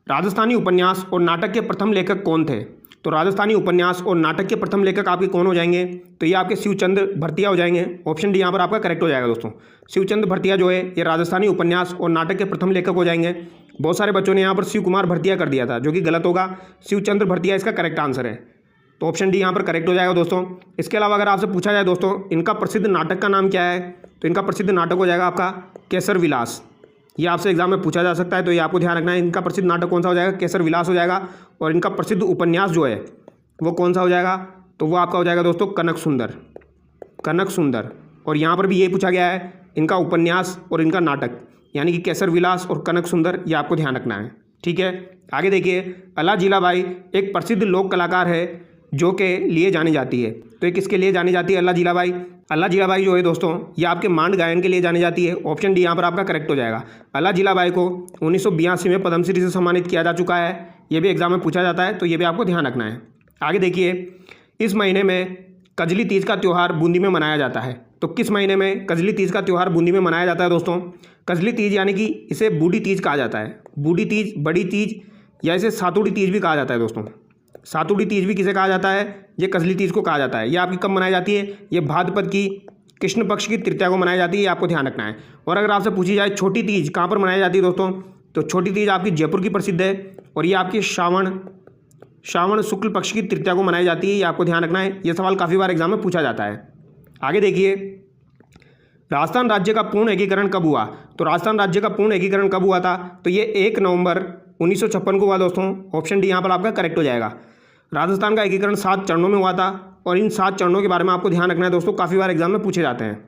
[SPEAKER 1] राजस्थानी उपन्यास और नाटक के प्रथम लेखक कौन थे? तो राजस्थानी उपन्यास और नाटक के प्रथम लेखक आपके कौन हो जाएंगे? तो ये आपके शिवचंद्र भरतिया हो जाएंगे। ऑप्शन डी यहाँ पर आपका करेक्ट हो जाएगा दोस्तों। शिवचंद्र भरतिया जो है ये राजस्थानी उपन्यास और नाटक के प्रथम लेखक हो जाएंगे। बहुत सारे बच्चों ने यहाँ पर शिव कुमार भरतिया कर दिया था, जो कि गलत होगा। शिवचंद्र भरतिया इसका करेक्ट आंसर है, तो ऑप्शन डी यहाँ पर करेक्ट हो जाएगा दोस्तों। इसके अलावा अगर आपसे पूछा जाए दोस्तों इनका प्रसिद्ध नाटक का नाम क्या है? तो इनका प्रसिद्ध नाटक हो जाएगा आपका केसर विलास। ये आपसे एग्जाम में पूछा जा सकता है, तो ये आपको ध्यान रखना है। इनका प्रसिद्ध नाटक कौन सा हो जाएगा? केसर विलास हो जाएगा। और इनका प्रसिद्ध उपन्यास जो है वो कौन सा हो जाएगा? तो वो आपका हो जाएगा दोस्तों कनक सुंदर, कनक सुंदर। और यहाँ पर भी ये पूछा गया है इनका उपन्यास और इनका नाटक, यानी कि केसर विलास और कनक सुंदर, ये आपको ध्यान रखना है। ठीक है, आगे देखिए, अल्लाह जीलाबाई एक प्रसिद्ध लोक कलाकार है जो के लिए जानी जाती है। तो ये किसके लिए जानी जाती है अल्लाह जीलाबाई? अल्लाह जीलाबाई जो है दोस्तों ये आपके मांड गायन के लिए जानी जाती है। ऑप्शन डी यहाँ पर आपका करेक्ट हो जाएगा। अल्लाह जीलाबाई को 1982 में पद्मश्री से सम्मानित किया जा चुका है, ये भी एग्जाम में पूछा जाता है, तो ये भी आपको ध्यान रखना है। आगे देखिए, इस महीने में कजली तीज का त्यौहार बूंदी में मनाया जाता है। तो किस महीने में कजली तीज का त्यौहार बूंदी में मनाया जाता है दोस्तों? कजली तीज यानी कि इसे बूढ़ी तीज कहा जाता है। बूढ़ी तीज, बड़ी तीज या इसे सातुड़ी तीज भी कहा जाता है दोस्तों। सातुड़ी तीज भी किसे कहा जाता है? ये कजली तीज को कहा जाता है। ये आपकी कब मनाई जाती है? ये भाद्रपद की कृष्ण पक्ष की तृतीया को मनाई जाती है, ये आपको ध्यान रखना है। और अगर आपसे पूछी जाए छोटी तीज कहाँ पर मनाई जाती है दोस्तों? तो छोटी तीज आपकी जयपुर की प्रसिद्ध है और ये आपकी श्रावण शुक्ल पक्ष की तृतीया को मनाई जाती है, ये आपको ध्यान रखना है। ये सवाल काफ़ी बार एग्जाम में पूछा जाता है। आगे देखिए, राजस्थान राज्य का पूर्ण एकीकरण कब हुआ? तो राजस्थान राज्य का पूर्ण एकीकरण कब हुआ था? तो ये 1 नवंबर 1956 को हुआ दोस्तों। ऑप्शन डी यहाँ पर आपका करेक्ट हो जाएगा। राजस्थान का एकीकरण 7 चरणों में हुआ था और इन 7 चरणों के बारे में आपको ध्यान रखना है दोस्तों, काफ़ी बार एग्जाम में पूछे जाते हैं।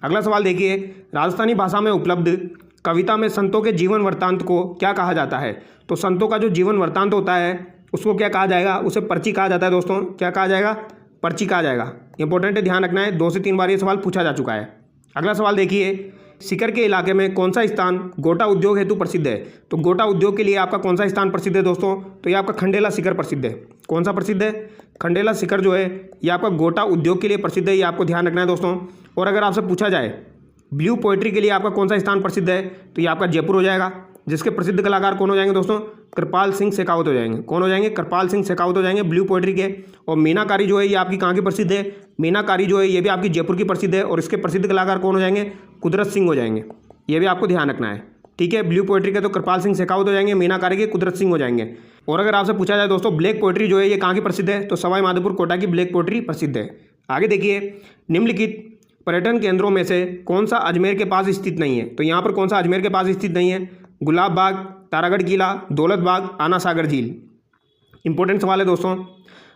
[SPEAKER 1] अगला सवाल देखिए, राजस्थानी भाषा में उपलब्ध कविता में संतों के जीवन वृत्तांत को क्या कहा जाता है? तो संतों का जो जीवन वृत्तांत होता है उसको क्या कहा जाएगा? उसे पर्ची कहा जाता है दोस्तों। क्या कहा जाएगा? पर्ची कहा जाएगा। इंपॉर्टेंट है, ध्यान रखना है, 2 से 3 बार ये सवाल पूछा जा चुका है। अगला सवाल देखिए, सीकर के इलाके में कौन सा स्थान गोटा उद्योग हेतु प्रसिद्ध है? तो गोटा उद्योग के लिए आपका कौन सा स्थान प्रसिद्ध है दोस्तों? तो ये आपका खंडेला शिखर प्रसिद्ध है। कौन सा प्रसिद्ध है? खंडेला शिखर जो है ये आपका गोटा उद्योग के लिए प्रसिद्ध है, ये आपको ध्यान रखना है दोस्तों। और अगर आपसे पूछा जाए ब्लू पोइट्री के लिए आपका कौन सा स्थान प्रसिद्ध है? तो ये आपका जयपुर हो जाएगा, जिसके प्रसिद्ध कलाकार कौन हो जाएंगे दोस्तों? कृपाल सिंह शेखावत हो जाएंगे। कौन हो जाएंगे? कृपाल सिंह शेखावत हो जाएंगे ब्लू पोइट्री के। और मीनाकारी जो है ये आपकी कहाँ की प्रसिद्ध है? मीनाकारी जो है ये भी आपकी जयपुर की प्रसिद्ध है और इसके प्रसिद्ध कलाकार कौन हो जाएंगे? कुदरत सिंह हो जाएंगे, ये भी आपको ध्यान रखना है। ठीक है, ब्लू पोइट्री के तो कृपाल सिंह शेखावत हो जाएंगे, मीनाकारी के कुदरत सिंह हो जाएंगे। और अगर आपसे पूछा जाए दोस्तों ब्लैक पोइट्री जो है ये कहाँ की प्रसिद्ध है? तो सवाई माधोपुर कोटा की ब्लैक पोइट्री प्रसिद्ध है। आगे देखिए, निम्नलिखित पर्यटन केंद्रों में से कौन सा अजमेर के पास स्थित नहीं है? तो यहाँ पर कौन सा अजमेर के पास स्थित नहीं है? गुलाब बाग, तारागढ़ किला, दौलत बाग, आना सागर झील। इंपॉर्टेंट सवाल है दोस्तों।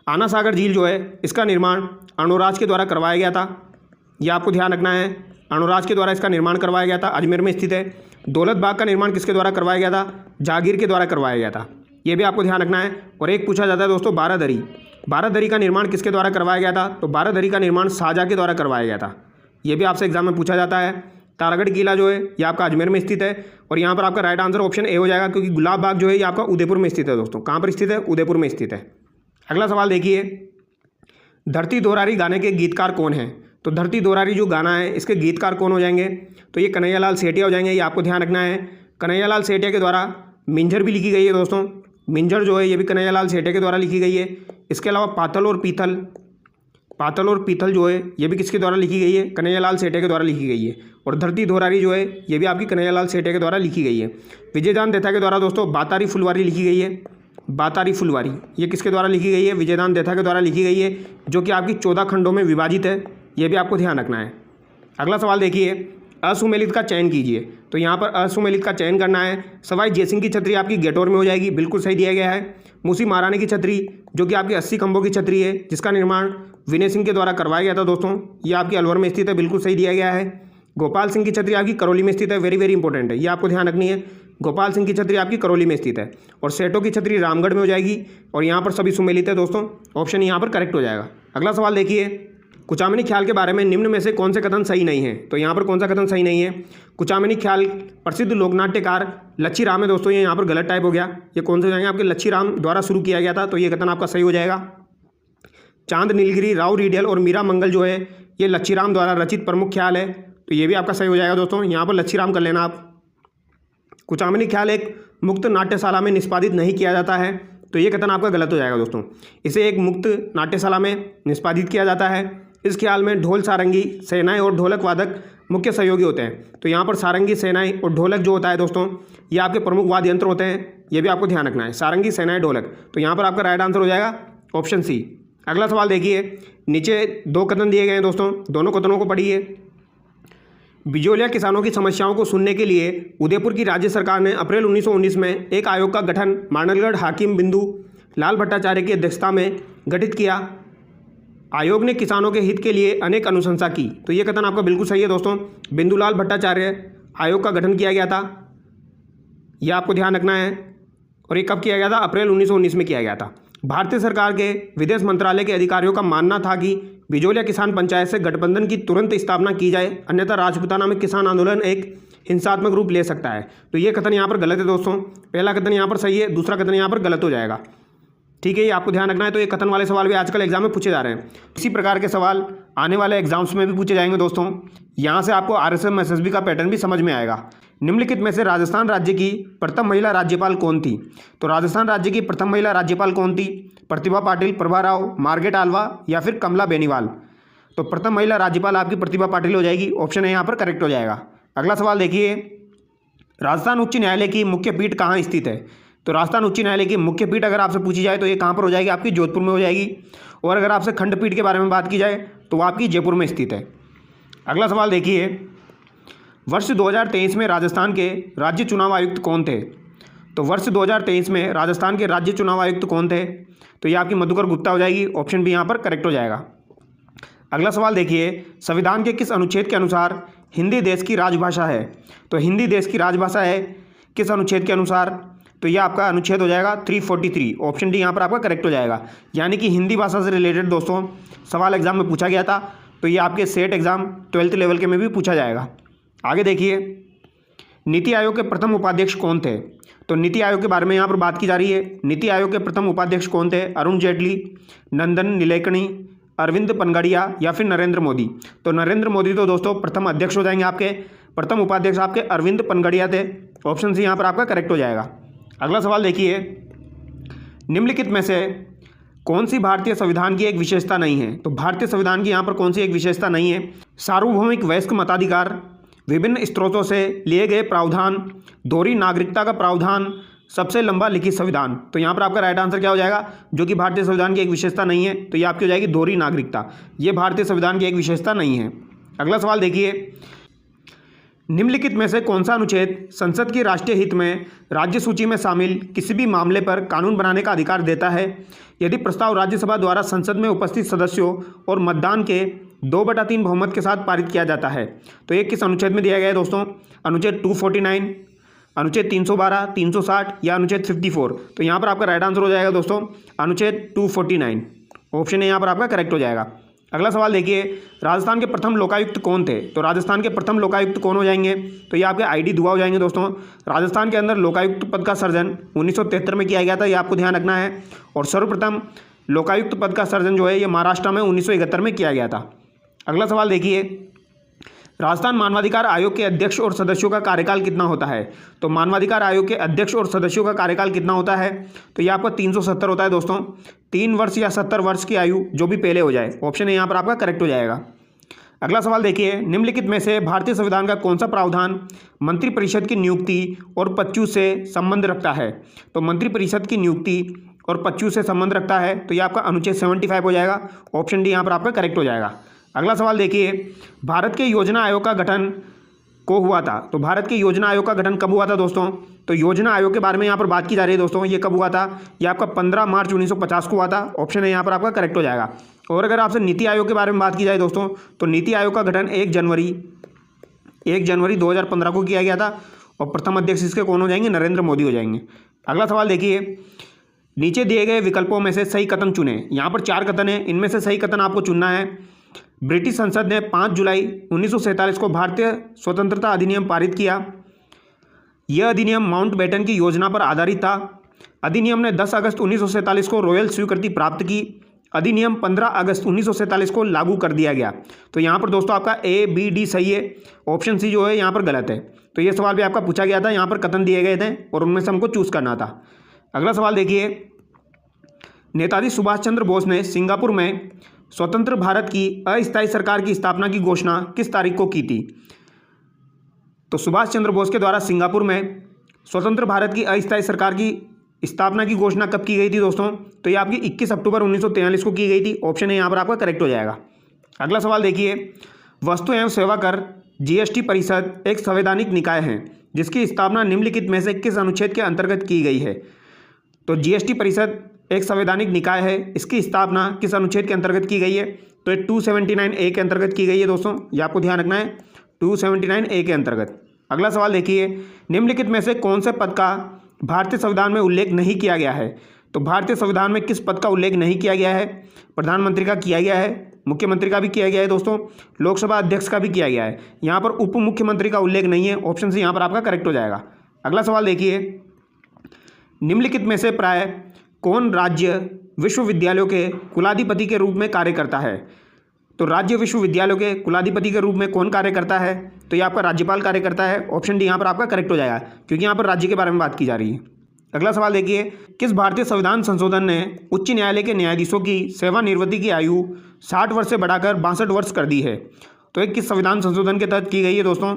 [SPEAKER 1] आना सागर झील जो है इसका निर्माण अणुराज के द्वारा करवाया गया था, यह आपको ध्यान रखना है। अणुराज के द्वारा इसका निर्माण करवाया गया था, अजमेर में स्थित है। दौलत बाग का निर्माण किसके द्वारा करवाया गया था? जहांगीर के द्वारा करवाया गया था, ये भी आपको ध्यान रखना है। और एक पूछा जाता है दोस्तों बारादरी, बारादरी का निर्माण किसके द्वारा करवाया गया था? तो बारादरी का निर्माण शाहजहाँ के द्वारा करवाया गया था, ये भी आपसे एग्जाम में पूछा जाता है। तारागढ़ किला जो है ये आपका अजमेर में स्थित है, और यहाँ पर आपका राइट आंसर ऑप्शन ए हो जाएगा, क्योंकि गुलाब बाग जो है ये आपका उदयपुर में स्थित है दोस्तों। कहाँ पर स्थित है? उदयपुर में स्थित है। अगला सवाल देखिए, धरती दोरारी गाने के गीतकार कौन है? तो धरती दोरारी जो गाना है इसके गीतकार कौन हो जाएंगे? तो ये कन्हैयालाल सेठिया हो जाएंगे, ये आपको ध्यान रखना है। कन्हैयालाल सेठिया के द्वारा मिंजर भी लिखी गई है दोस्तों, मिंजर जो है ये भी कन्हैयालाल सेठिया के द्वारा लिखी गई है। इसके अलावा पातल और पीतल, पातल और पीतल जो है ये भी किसके द्वारा लिखी गई है? कन्हैयालाल सेठिया के द्वारा लिखी गई है। और धरती दोरारी जो है ये भी आपकी कन्हैयालाल सेठिया के द्वारा लिखी गई है। विजयदान देथा के द्वारा दोस्तों बातारी फुलवारी लिखी गई है, बातारी फुलवारी ये किसके द्वारा लिखी गई है? विजयदान देथा के द्वारा लिखी गई है, जो कि आपकी 14 खंडों में विभाजित है, ये भी आपको ध्यान रखना है। अगला सवाल देखिए, असुमेलित का चयन कीजिए। तो यहाँ पर असुमेलित का चयन करना है। सवाई जयसिंह की छतरी आपकी गेटौर में हो जाएगी, बिल्कुल सही दिया गया है। मूसी महारानी की छतरी जो कि आपकी 80 खंभों की छतरी है, जिसका निर्माण विनय सिंह के द्वारा करवाया गया था दोस्तों, ये आपकी अलवर में स्थित है, बिल्कुल सही दिया गया है। गोपाल सिंह की छतरी आपकी करौली में स्थित है, वेरी वेरी इंपॉर्टेंट है, ये आपको ध्यान रखनी है। गोपाल सिंह की छतरी आपकी करौली में स्थित है। और सेठों की छतरी रामगढ़ में हो जाएगी, और यहाँ पर सभी सुमेलित है दोस्तों, ऑप्शन यहाँ पर करेक्ट हो जाएगा। अगला सवाल देखिए, कुचामनी ख्याल के बारे में निम्न में से कौन से कथन सही नहीं है? तो यहाँ पर कौन सा कथन सही नहीं है? कुचामनी ख्याल प्रसिद्ध लोकनाट्यकार लच्छी राम है दोस्तों, ये यहाँ पर गलत टाइप हो गया। ये कौन से हो जाएंगे? आपके लच्छी राम द्वारा शुरू किया गया था, तो ये कथन आपका सही हो जाएगा। चांद नीलगिरी, राव रीडल और मीरा मंगल जो है ये लच्छी राम द्वारा रचित प्रमुख ख्याल है, तो ये भी आपका सही हो जाएगा दोस्तों। यहाँ पर लच्छी राम कर लेना आप। कुचामनी ख्याल एक मुक्त नाट्यशाला में निष्पादित नहीं किया जाता है, तो ये कथन आपका गलत हो जाएगा दोस्तों। इसे एक मुक्त नाट्यशाला में निष्पादित किया जाता है। इस ख्याल में ढोल, सारंगी, सेनाई और ढोलक वादक मुख्य सहयोगी होते हैं। तो यहाँ पर सारंगी, सेनाई और ढोलक जो होता है दोस्तों, ये आपके प्रमुख वाद्य यंत्र होते हैं, ये भी आपको ध्यान रखना है। सारंगी, सेनाई, ढोलक, तो यहाँ पर आपका राइट आंसर हो जाएगा ऑप्शन सी। अगला सवाल देखिए, नीचे 2 कथन दिए गए हैं दोस्तों, दोनों कथनों को पढ़िए। बिजोलिया किसानों की समस्याओं को सुनने के लिए उदयपुर की राज्य सरकार ने अप्रैल 1919 में एक आयोग का गठन मांडलगढ़ हाकिम बिंदु लाल भट्टाचार्य की अध्यक्षता में गठित किया। आयोग ने किसानों के हित के लिए अनेक अनुशंसा की, तो ये कथन आपका बिल्कुल सही है दोस्तों। बिंदुलाल भट्टाचार्य आयोग का गठन किया गया था, यह आपको ध्यान रखना है। और ये कब किया गया था? अप्रैल 1919 में किया गया था। भारतीय सरकार के विदेश मंत्रालय के अधिकारियों का मानना था कि बिजोलिया किसान पंचायत से गठबंधन की तुरंत स्थापना की जाए, अन्यथा राजपूताना में किसान आंदोलन एक हिंसात्मक रूप ले सकता है। तो ये कथन यहाँ पर गलत है दोस्तों। पहला कथन यहाँ पर सही है, दूसरा कथन यहाँ पर गलत हो जाएगा, ठीक है, ये आपको ध्यान रखना है। तो ये कथन वाले सवाल भी आजकल एग्जाम में पूछे जा रहे हैं। इसी प्रकार के सवाल आने वाले एग्जाम्स में भी पूछे जाएंगे दोस्तों। यहाँ से आपको RSM SSB का पैटर्न भी समझ में आएगा। निम्नलिखित में से राजस्थान राज्य की प्रथम महिला राज्यपाल कौन थी? तो राजस्थान राज्य की प्रथम महिला राज्यपाल कौन थी? प्रतिभा पाटिल, प्रभा राव, मार्गरेट आल्वा या फिर कमला बेनीवाल? तो प्रथम महिला राज्यपाल आपकी प्रतिभा पाटिल हो जाएगी, ऑप्शन है यहाँ पर करेक्ट हो जाएगा। अगला सवाल देखिए, राजस्थान उच्च न्यायालय की मुख्य पीठ कहाँ स्थित है? तो राजस्थान उच्च न्यायालय की मुख्य पीठ अगर आपसे पूछी जाए तो ये कहाँ पर हो जाएगी? आपकी जोधपुर में हो जाएगी। और अगर आपसे खंडपीठ के बारे में बात की जाए तो वो आपकी जयपुर में स्थित है। अगला सवाल देखिए, वर्ष 2023 में राजस्थान के राज्य चुनाव आयुक्त कौन थे? तो वर्ष 2023 में राजस्थान के राज्य चुनाव आयुक्त कौन थे? तो ये आपकी मधुकर गुप्ता हो जाएगी, ऑप्शन बी यहाँ पर करेक्ट हो जाएगा। अगला सवाल देखिए, संविधान के किस अनुच्छेद के अनुसार हिंदी देश की राजभाषा है? तो हिंदी देश की राजभाषा है किस अनुच्छेद के अनुसार? तो ये आपका अनुच्छेद हो जाएगा 343, ऑप्शन डी यहाँ पर आपका करेक्ट हो जाएगा। यानी कि हिंदी भाषा से रिलेटेड दोस्तों सवाल एग्जाम में पूछा गया था, तो ये आपके सेट एग्जाम 12th लेवल के में भी पूछा जाएगा। आगे देखिए, नीति आयोग के प्रथम उपाध्यक्ष कौन थे? तो नीति आयोग के बारे में यहाँ पर बात की जा रही है। नीति आयोग के प्रथम उपाध्यक्ष कौन थे? अरुण जेटली, नंदन नीलेकणी, अरविंद पनगड़िया या फिर नरेंद्र मोदी? तो नरेंद्र मोदी तो दोस्तों प्रथम अध्यक्ष हो जाएंगे, आपके प्रथम उपाध्यक्ष आपके अरविंद पनगड़िया थे, ऑप्शन सी यहाँ पर आपका करेक्ट हो जाएगा। अगला सवाल देखिए, निम्नलिखित में से कौन सी भारतीय संविधान की एक विशेषता नहीं है? तो भारतीय संविधान की यहाँ पर कौन सी एक विशेषता नहीं है? सार्वभौमिक वयस्क मताधिकार, विभिन्न स्रोतों से लिए गए प्रावधान, दोहरी नागरिकता का प्रावधान, सबसे लंबा लिखित संविधान। तो यहाँ पर आपका राइट आंसर क्या हो जाएगा? जो कि भारतीय संविधान की एक विशेषता नहीं है, तो ये आपकी हो जाएगी दोहरी नागरिकता। ये भारतीय संविधान की एक विशेषता नहीं है। अगला सवाल देखिए, निम्नलिखित में से कौन सा अनुच्छेद संसद की राष्ट्रीय हित में राज्य सूची में शामिल किसी भी मामले पर कानून बनाने का अधिकार देता है यदि प्रस्ताव राज्यसभा द्वारा संसद में उपस्थित सदस्यों और मतदान के 2/3 बहुमत के साथ पारित किया जाता है। तो ये किस अनुच्छेद में दिया गया है दोस्तों? अनुच्छेद 249, अनुच्छेद 312, 360 या अनुच्छेद 54। तो यहाँ पर आपका राइट आंसर हो जाएगा दोस्तों अनुच्छेद 249। ऑप्शन ए यहाँ पर आपका करेक्ट हो जाएगा। अगला सवाल देखिए, राजस्थान के प्रथम लोकायुक्त कौन थे? तो राजस्थान के प्रथम लोकायुक्त कौन हो जाएंगे? तो ये आपके ID दुआ हो जाएंगे दोस्तों। राजस्थान के अंदर लोकायुक्त पद का सृजन 1973 में किया गया था, ये आपको ध्यान रखना है। और सर्वप्रथम लोकायुक्त पद का सृजन जो है ये महाराष्ट्र में 1971 में किया गया था। अगला सवाल देखिए, राजस्थान मानवाधिकार आयोग के अध्यक्ष और सदस्यों का कार्यकाल कितना होता है? तो मानवाधिकार आयोग के अध्यक्ष और सदस्यों का कार्यकाल कितना होता है? तो ये आपका 370 होता है दोस्तों। 3 वर्ष या 70 वर्ष की आयु, जो भी पहले हो जाए। ऑप्शन ए यहाँ पर आपका करेक्ट हो जाएगा। अगला सवाल देखिए, निम्नलिखित में से भारतीय संविधान का कौन सा प्रावधान मंत्रिपरिषद की नियुक्ति और पदच्युत से संबंध रखता है? तो मंत्रिपरिषद की नियुक्ति और पदच्युत से संबंध रखता है, तो ये आपका अनुच्छेद 75 हो जाएगा। ऑप्शन डी यहाँ पर आपका करेक्ट हो जाएगा। अगला सवाल देखिए, भारत के योजना आयोग का गठन को हुआ था? तो भारत के योजना आयोग का गठन कब हुआ था दोस्तों? तो योजना आयोग के बारे में यहाँ पर बात की जा रही है दोस्तों। ये कब हुआ था? ये आपका 15 मार्च 1950 को हुआ था। ऑप्शन है यहाँ पर आपका करेक्ट हो जाएगा। और अगर आपसे नीति आयोग के बारे में बात की जाए दोस्तों, तो नीति आयोग का गठन 1 जनवरी 2015 को किया गया था। और प्रथम अध्यक्ष इसके कौन हो जाएंगे? नरेंद्र मोदी हो जाएंगे। अगला सवाल देखिए, नीचे दिए गए विकल्पों में से सही कथन चुने। यहाँ पर 4 कथन है, इनमें से सही कथन आपको चुनना है। ब्रिटिश संसद ने 5 जुलाई 1947 को भारतीय स्वतंत्रता अधिनियम पारित किया। यह अधिनियम माउंटबेटन की योजना पर आधारित था। अधिनियम ने 10 अगस्त 1947 को रॉयल स्वीकृति प्राप्त की। अधिनियम 15 अगस्त 1947 को लागू कर दिया गया। तो यहाँ पर दोस्तों आपका A, B, D सही है। ऑप्शन सी जो है यहाँ पर गलत है। तो ये सवाल भी आपका पूछा गया था, यहाँ पर कथन दिए गए थे और उनमें से हमको चूज करना था। अगला सवाल देखिए, नेताजी सुभाष चंद्र बोस ने सिंगापुर में स्वतंत्र भारत की अस्थायी सरकार की स्थापना की घोषणा किस तारीख को की थी? तो सुभाष चंद्र बोस के द्वारा सिंगापुर में स्वतंत्र भारत की अस्थायी सरकार की स्थापना की घोषणा कब की गई थी दोस्तों? तो ये आपकी 21 अक्टूबर 1943 को की गई थी। ऑप्शन है यहाँ पर आपका करेक्ट हो जाएगा। अगला सवाल देखिए, वस्तु एवं सेवा कर GST परिषद एक संवैधानिक निकाय है जिसकी स्थापना निम्नलिखित में से किस अनुच्छेद के अंतर्गत की गई है? तो GST परिषद एक संवैधानिक निकाय है, इसकी स्थापना किस अनुच्छेद के अंतर्गत की गई है? तो 279A के अंतर्गत की गई है दोस्तों, ये आपको ध्यान रखना है, 279A के अंतर्गत। अगला सवाल देखिए, निम्नलिखित में से कौन से पद का भारतीय संविधान में उल्लेख नहीं किया गया है? तो भारतीय संविधान में किस पद का उल्लेख नहीं किया गया है? प्रधानमंत्री का किया गया है, मुख्यमंत्री का भी किया गया है दोस्तों, लोकसभा अध्यक्ष का भी किया गया है। यहाँ पर उप मुख्यमंत्री का उल्लेख नहीं है। ऑप्शन सी यहाँ पर आपका करेक्ट हो जाएगा। अगला सवाल देखिए, निम्नलिखित में से प्राय कौन राज्य विश्वविद्यालयों के कुलाधिपति के रूप में कार्य करता है? तो राज्य विश्वविद्यालयों के कुलाधिपति के रूप में कौन कार्य करता है? तो ये आपका राज्यपाल कार्य करता है। ऑप्शन डी यहाँ पर आपका करेक्ट हो जाएगा, क्योंकि यहाँ पर राज्य के बारे में बात की जा रही है। अगला सवाल देखिए, किस भारतीय संविधान संशोधन ने उच्च न्यायालय के न्यायाधीशों की सेवानिवृत्ति की आयु 60 वर्ष से बढ़ाकर 62 वर्ष कर दी है? तो ये किस संविधान संशोधन के तहत की गई है दोस्तों?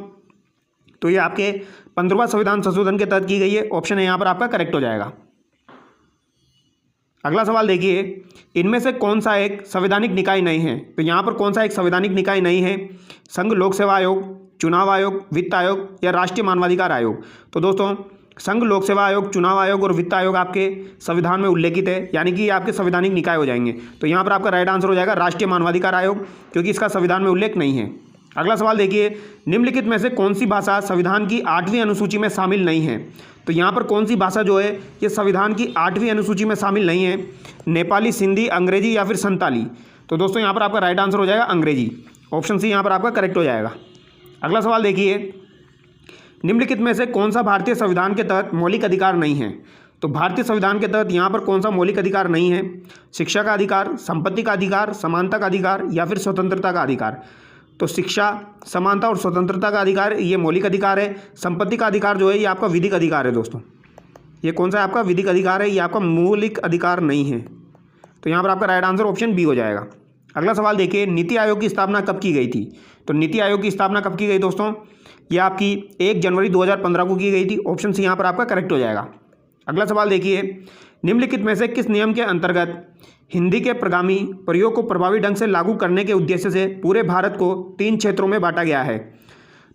[SPEAKER 1] तो ये आपके 15वां संविधान संशोधन के तहत की गई है। ऑप्शन है यहाँ पर आपका करेक्ट हो जाएगा। अगला सवाल देखिए, इनमें से कौन सा एक संवैधानिक निकाय नहीं है? तो यहाँ पर कौन सा एक संवैधानिक निकाय नहीं है? संघ लोक सेवा आयोग, चुनाव आयोग, वित्त आयोग या राष्ट्रीय मानवाधिकार आयोग? तो दोस्तों संघ लोक सेवा आयोग, चुनाव आयोग और वित्त आयोग आपके संविधान में उल्लेखित है, यानी कि आपके संवैधानिक निकाय हो जाएंगे। तो यहाँ पर आपका राइट आंसर हो जाएगा राष्ट्रीय मानवाधिकार आयोग, क्योंकि इसका संविधान में उल्लेख नहीं है। अगला सवाल देखिए, निम्नलिखित में से कौन सी भाषा संविधान की 8वीं अनुसूची में शामिल नहीं है? तो यहाँ पर कौन सी भाषा जो है ये संविधान की 8वीं अनुसूची में शामिल नहीं है? नेपाली, सिंधी, अंग्रेजी या फिर संताली? तो दोस्तों यहाँ पर आपका राइट आंसर हो जाएगा अंग्रेजी। ऑप्शन सी यहाँ पर आपका करेक्ट हो जाएगा। अगला सवाल देखिए, निम्नलिखित में से कौन सा भारतीय संविधान के तहत मौलिक अधिकार नहीं है? तो भारतीय संविधान के तहत यहाँ पर कौन सा मौलिक अधिकार नहीं है? शिक्षा का अधिकार, संपत्ति का अधिकार, समानता का अधिकार या फिर स्वतंत्रता का अधिकार? तो शिक्षा, समानता और स्वतंत्रता का अधिकार ये मौलिक अधिकार है। संपत्ति का अधिकार जो है ये आपका विधिक अधिकार है दोस्तों। ये कौन सा है आपका? विधिक अधिकार है, ये आपका मौलिक अधिकार नहीं है। तो यहाँ पर आपका राइट आंसर ऑप्शन बी हो जाएगा। अगला सवाल देखिए, नीति आयोग की स्थापना कब की गई थी? तो नीति आयोग की स्थापना कब की गई दोस्तों? ये आपकी 1 जनवरी 2015 को की गई थी। ऑप्शन सी यहाँ पर आपका करेक्ट हो जाएगा। अगला सवाल देखिए, निम्नलिखित में से किस नियम के अंतर्गत हिंदी के प्रगामी प्रयोग को प्रभावी ढंग से लागू करने के उद्देश्य से पूरे भारत को 3 क्षेत्रों में बांटा गया है?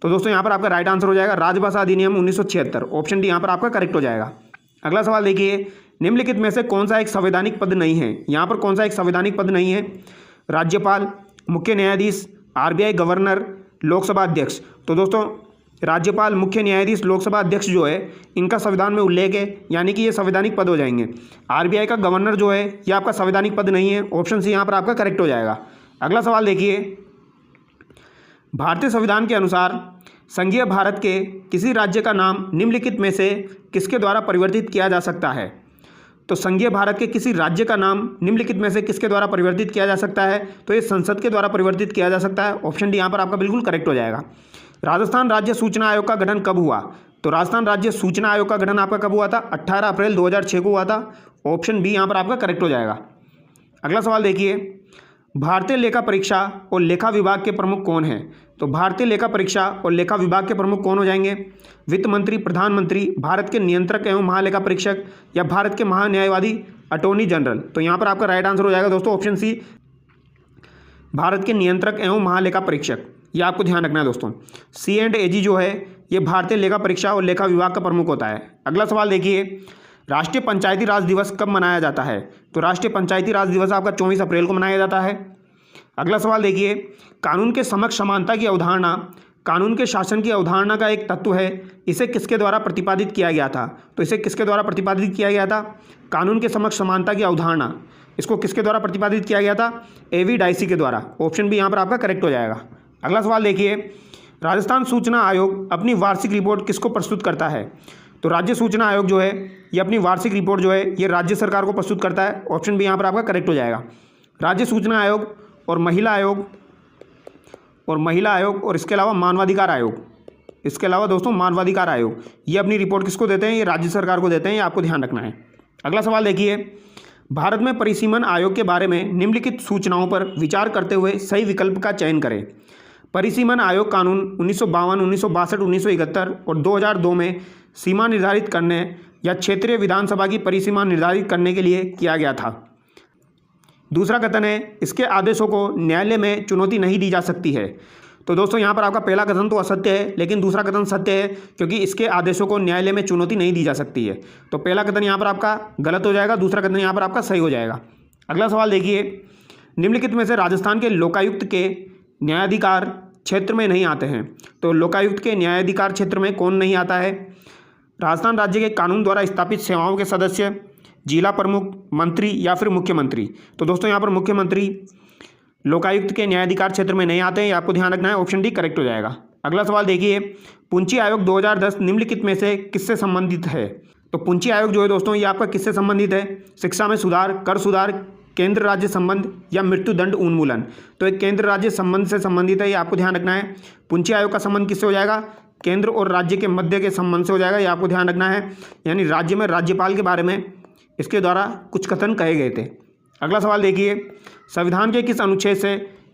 [SPEAKER 1] तो दोस्तों यहाँ पर आपका राइट आंसर हो जाएगा राजभाषा अधिनियम 1976। ऑप्शन डी यहाँ पर आपका करेक्ट हो जाएगा। अगला सवाल देखिए, निम्नलिखित में से कौन सा एक संवैधानिक पद नहीं है? यहाँ पर कौन सा एक संवैधानिक पद नहीं है? राज्यपाल, मुख्य न्यायाधीश, आरबीआई गवर्नर, लोकसभा अध्यक्ष। तो दोस्तों राज्यपाल, मुख्य न्यायाधीश, लोकसभा अध्यक्ष जो है इनका संविधान में उल्लेख है, यानी कि ये संवैधानिक पद हो जाएंगे। आरबीआई का गवर्नर जो है ये आपका संवैधानिक पद नहीं है। ऑप्शन सी यहाँ पर आपका करेक्ट हो जाएगा। अगला सवाल देखिए, भारतीय संविधान के अनुसार संघीय भारत के किसी राज्य का नाम निम्नलिखित में से किसके द्वारा परिवर्तित किया जा सकता है? तो संघीय भारत के किसी राज्य का नाम निम्नलिखित में से किसके द्वारा परिवर्तित किया जा सकता है? तो ये संसद के द्वारा परिवर्तित किया जा सकता है। ऑप्शन डी यहाँ पर आपका बिल्कुल करेक्ट हो जाएगा। राजस्थान राज्य सूचना आयोग का गठन कब हुआ? तो राजस्थान राज्य सूचना आयोग का गठन आपका कब हुआ था? 18 अप्रैल 2006 को हुआ था। ऑप्शन बी यहाँ पर आपका करेक्ट हो जाएगा। अगला सवाल देखिए, भारतीय लेखा परीक्षा और लेखा विभाग के प्रमुख कौन हैं? तो भारतीय लेखा परीक्षा और लेखा विभाग के प्रमुख कौन हो जाएंगे? वित्त मंत्री, प्रधानमंत्री, भारत के नियंत्रक एवं महालेखा परीक्षक या भारत के महान्यायवादी, अटॉर्नी जनरल। तो यहाँ पर आपका राइट आंसर हो जाएगा दोस्तों ऑप्शन सी, भारत के नियंत्रक एवं महालेखा परीक्षक। ये आपको ध्यान रखना है दोस्तों। C&AG जो है ये भारतीय लेखा परीक्षा और लेखा विभाग का प्रमुख होता है। अगला सवाल देखिए, राष्ट्रीय पंचायती राज दिवस कब मनाया जाता है? तो राष्ट्रीय पंचायती राज दिवस आपका 24 अप्रैल को मनाया जाता है। अगला सवाल देखिए, कानून के समक्ष समानता की अवधारणा कानून के शासन की अवधारणा का एक तत्व है, इसे किसके द्वारा प्रतिपादित किया गया था? तो इसे किसके द्वारा प्रतिपादित किया गया था? कानून के समक्ष समानता की अवधारणा, इसको किसके द्वारा प्रतिपादित किया गया था? A.V. डाइसी के द्वारा। ऑप्शन बी यहाँ पर आपका करेक्ट हो जाएगा। अगला सवाल देखिए, राजस्थान सूचना आयोग अपनी वार्षिक रिपोर्ट किसको प्रस्तुत करता है? तो राज्य सूचना आयोग जो है ये अपनी वार्षिक रिपोर्ट जो है ये राज्य सरकार को प्रस्तुत करता है। ऑप्शन बी यहाँ पर आपका करेक्ट हो जाएगा। राज्य सूचना आयोग और महिला आयोग और इसके अलावा मानवाधिकार आयोग, इसके अलावा दोस्तों मानवाधिकार आयोग, ये अपनी रिपोर्ट किसको देते हैं? ये राज्य सरकार को देते हैं। ये आपको ध्यान रखना है। अगला सवाल देखिए, भारत में परिसीमन आयोग के बारे में निम्नलिखित सूचनाओं पर विचार करते हुए सही विकल्प का चयन करें। परिसीमन आयोग कानून 1952, 1962, 1971 और 2002 में सीमा निर्धारित करने या क्षेत्रीय विधानसभा की परिसीमा निर्धारित करने के लिए किया गया था। दूसरा कथन है, इसके आदेशों को न्यायालय में चुनौती नहीं दी जा सकती है। तो दोस्तों यहाँ पर आपका पहला कथन तो असत्य है, लेकिन दूसरा कथन सत्य है, क्योंकि इसके आदेशों को न्यायालय में चुनौती नहीं दी जा सकती है। तो पहला कथन यहाँ पर आपका गलत हो जाएगा, दूसरा कथन यहाँ पर आपका सही हो जाएगा। अगला सवाल देखिए, निम्नलिखित में से राजस्थान के लोकायुक्त के न्यायाधिकार क्षेत्र में नहीं आते हैं। तो लोकायुक्त के न्यायाधिकार क्षेत्र में कौन नहीं आता है? राजस्थान राज्य के कानून द्वारा स्थापित सेवाओं के सदस्य, जिला प्रमुख, मंत्री या फिर मुख्यमंत्री। तो दोस्तों यहाँ पर मुख्यमंत्री लोकायुक्त के न्यायाधिकार क्षेत्र में नहीं आते हैं। आपको ध्यान रखना है। ऑप्शन डी करेक्ट हो जाएगा। अगला सवाल देखिए, पुंची आयोग 2010 निम्नलिखित में से किससे संबंधित है? तो पुंची आयोग जो है दोस्तों ये आपका किससे संबंधित है? शिक्षा में सुधार, कर सुधार, केंद्र राज्य संबंध या मृत्युदंड उन्मूलन। तो एक केंद्र राज्य संबंध से संबंधित है, ये आपको ध्यान रखना है। पुंची आयोग का संबंध किससे हो जाएगा? केंद्र और राज्य के मध्य के संबंध से हो जाएगा। ये आपको ध्यान रखना है। यानी राज्य में राज्यपाल के बारे में इसके द्वारा कुछ कथन कहे गए थे। अगला सवाल देखिए, संविधान के किस अनुच्छेद से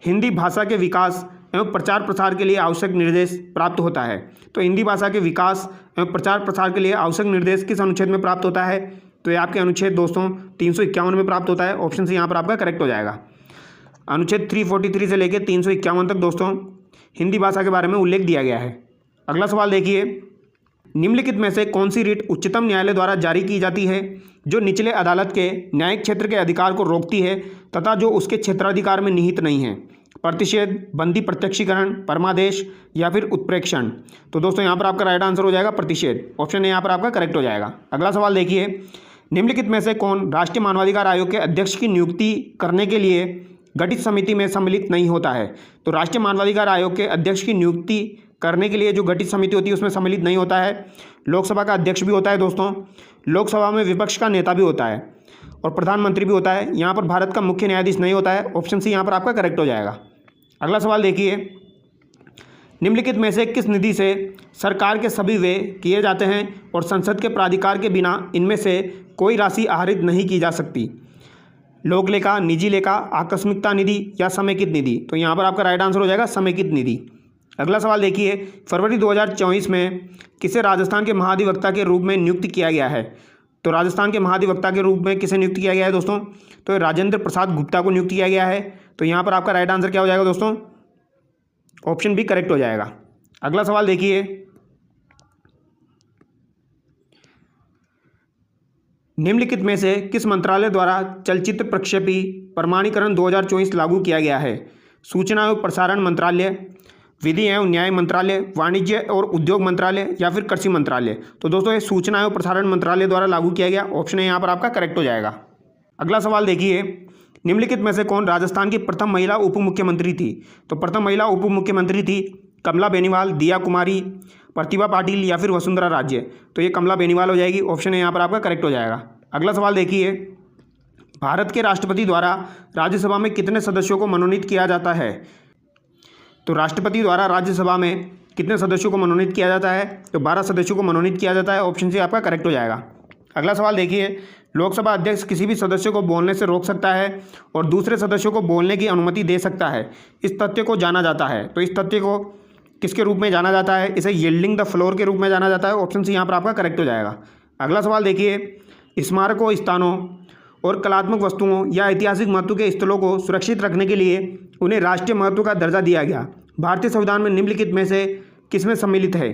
[SPEAKER 1] हिंदी भाषा के विकास एवं प्रचार प्रसार के लिए आवश्यक निर्देश प्राप्त होता है? तो हिंदी भाषा के विकास एवं प्रचार प्रसार के लिए आवश्यक निर्देश किस अनुच्छेद में प्राप्त होता है? तो ये आपके अनुच्छेद दोस्तों 351 में प्राप्त होता है। ऑप्शन सी यहाँ पर आपका करेक्ट हो जाएगा। अनुच्छेद 343 से लेकर 351 तक दोस्तों हिंदी भाषा के बारे में उल्लेख दिया गया है। अगला सवाल देखिए, निम्नलिखित में से कौन सी रीट उच्चतम न्यायालय द्वारा जारी की जाती है जो निचले अदालत के न्यायिक क्षेत्र के अधिकार को रोकती है तथा जो उसके क्षेत्राधिकार में निहित नहीं है? प्रतिषेध, बंदी प्रत्यक्षीकरण, परमादेश या फिर उत्प्रेक्षण। तो दोस्तों यहाँ पर आपका राइट आंसर हो जाएगा प्रतिषेध। ऑप्शन ए यहाँ पर आपका करेक्ट हो जाएगा। अगला सवाल देखिए, निम्नलिखित में से कौन राष्ट्रीय मानवाधिकार आयोग के अध्यक्ष की नियुक्ति करने के लिए गठित समिति में सम्मिलित नहीं होता है? तो राष्ट्रीय मानवाधिकार आयोग के अध्यक्ष की नियुक्ति करने के लिए जो गठित समिति होती है उसमें सम्मिलित नहीं होता है। लोकसभा का अध्यक्ष भी होता है दोस्तों, लोकसभा में विपक्ष का नेता भी होता है और प्रधानमंत्री भी होता है। यहाँ पर भारत का मुख्य न्यायाधीश नहीं होता है। ऑप्शन सी यहाँ पर आपका करेक्ट हो जाएगा। अगला सवाल देखिए, निम्नलिखित में से किस निधि से सरकार के सभी व्यय किए जाते हैं और संसद के प्राधिकार के बिना इनमें से कोई राशि आहरित नहीं की जा सकती? लोक लेखा, निजी लेखा, आकस्मिकता निधि या समेकित निधि। तो यहाँ पर आपका राइट आंसर हो जाएगा समेकित निधि। अगला सवाल देखिए, फरवरी 2024 में किसे राजस्थान के महाधिवक्ता के रूप में नियुक्त किया गया है? तो राजस्थान के महाधिवक्ता के रूप में किसे नियुक्त किया गया है दोस्तों? तो राजेंद्र प्रसाद गुप्ता को नियुक्त किया गया है। तो यहाँ पर आपका राइट आंसर क्या हो जाएगा दोस्तों? ऑप्शन बी करेक्ट हो जाएगा। अगला सवाल देखिए, निम्नलिखित में से किस मंत्रालय द्वारा चलचित्र प्रक्षेपी प्रमाणीकरण 2024 लागू किया गया है? सूचना एवं प्रसारण मंत्रालय, विधि एवं न्याय मंत्रालय, वाणिज्य और उद्योग मंत्रालय या फिर कृषि मंत्रालय? तो दोस्तों ये सूचना एवं प्रसारण मंत्रालय द्वारा लागू किया गया। ऑप्शन है यहाँ पर आपका करेक्ट हो जाएगा। अगला सवाल देखिए, निम्नलिखित में से कौन राजस्थान की प्रथम महिला उप मुख्यमंत्री थी? तो प्रथम महिला उप मुख्यमंत्री थी कमला बेनीवाल, दिया कुमारी, प्रतिभा पाटिल या फिर वसुंधरा राजे? तो ये कमला बेनीवाल हो जाएगी। ऑप्शन है यहाँ पर आपका करेक्ट हो जाएगा। अगला सवाल देखिए, भारत के राष्ट्रपति द्वारा राज्यसभा में कितने सदस्यों को मनोनीत किया जाता है? तो राष्ट्रपति द्वारा राज्यसभा में कितने सदस्यों को मनोनीत किया जाता है? तो 12 सदस्यों को मनोनीत किया जाता है। ऑप्शन सी आपका करेक्ट हो जाएगा। अगला सवाल देखिए, लोकसभा अध्यक्ष किसी भी सदस्य को बोलने से रोक सकता है और दूसरे सदस्यों को बोलने की अनुमति दे सकता है। इस तथ्य को जाना जाता है। तो इस तथ्य को किसके रूप में जाना जाता है? इसे यील्डिंग द फ्लोर के रूप में जाना जाता है। ऑप्शन सी यहाँ पर आपका करेक्ट हो जाएगा। अगला सवाल देखिए, स्मारकों, स्थानों और कलात्मक वस्तुओं या ऐतिहासिक महत्व के स्थलों को सुरक्षित रखने के लिए उन्हें राष्ट्रीय महत्व का दर्जा दिया गया। भारतीय संविधान में निम्नलिखित में से किसमें सम्मिलित है?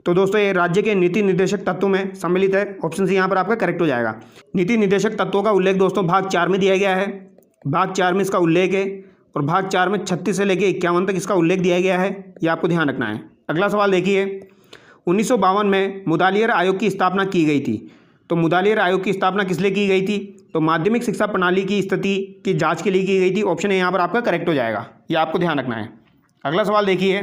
[SPEAKER 1] तो दोस्तों ये राज्य के नीति निर्देशक तत्वों में सम्मिलित है। ऑप्शन सी यहाँ पर आपका करेक्ट हो जाएगा। नीति निर्देशक तत्वों का उल्लेख दोस्तों भाग 4 में दिया गया है। भाग 4 में इसका उल्लेख है और भाग 4 में 36 से लेकर 51 तक इसका उल्लेख दिया गया है। ये आपको ध्यान रखना है। अगला सवाल देखिए, 1952 में मुदालियर आयोग की स्थापना की गई थी। तो मुदालियर आयोग की स्थापना किस लिए की गई थी? तो माध्यमिक शिक्षा प्रणाली की स्थिति की जांच के लिए की गई थी। ऑप्शन है यहाँ पर आपका करेक्ट हो जाएगा। ये आपको ध्यान रखना है। अगला सवाल देखिए,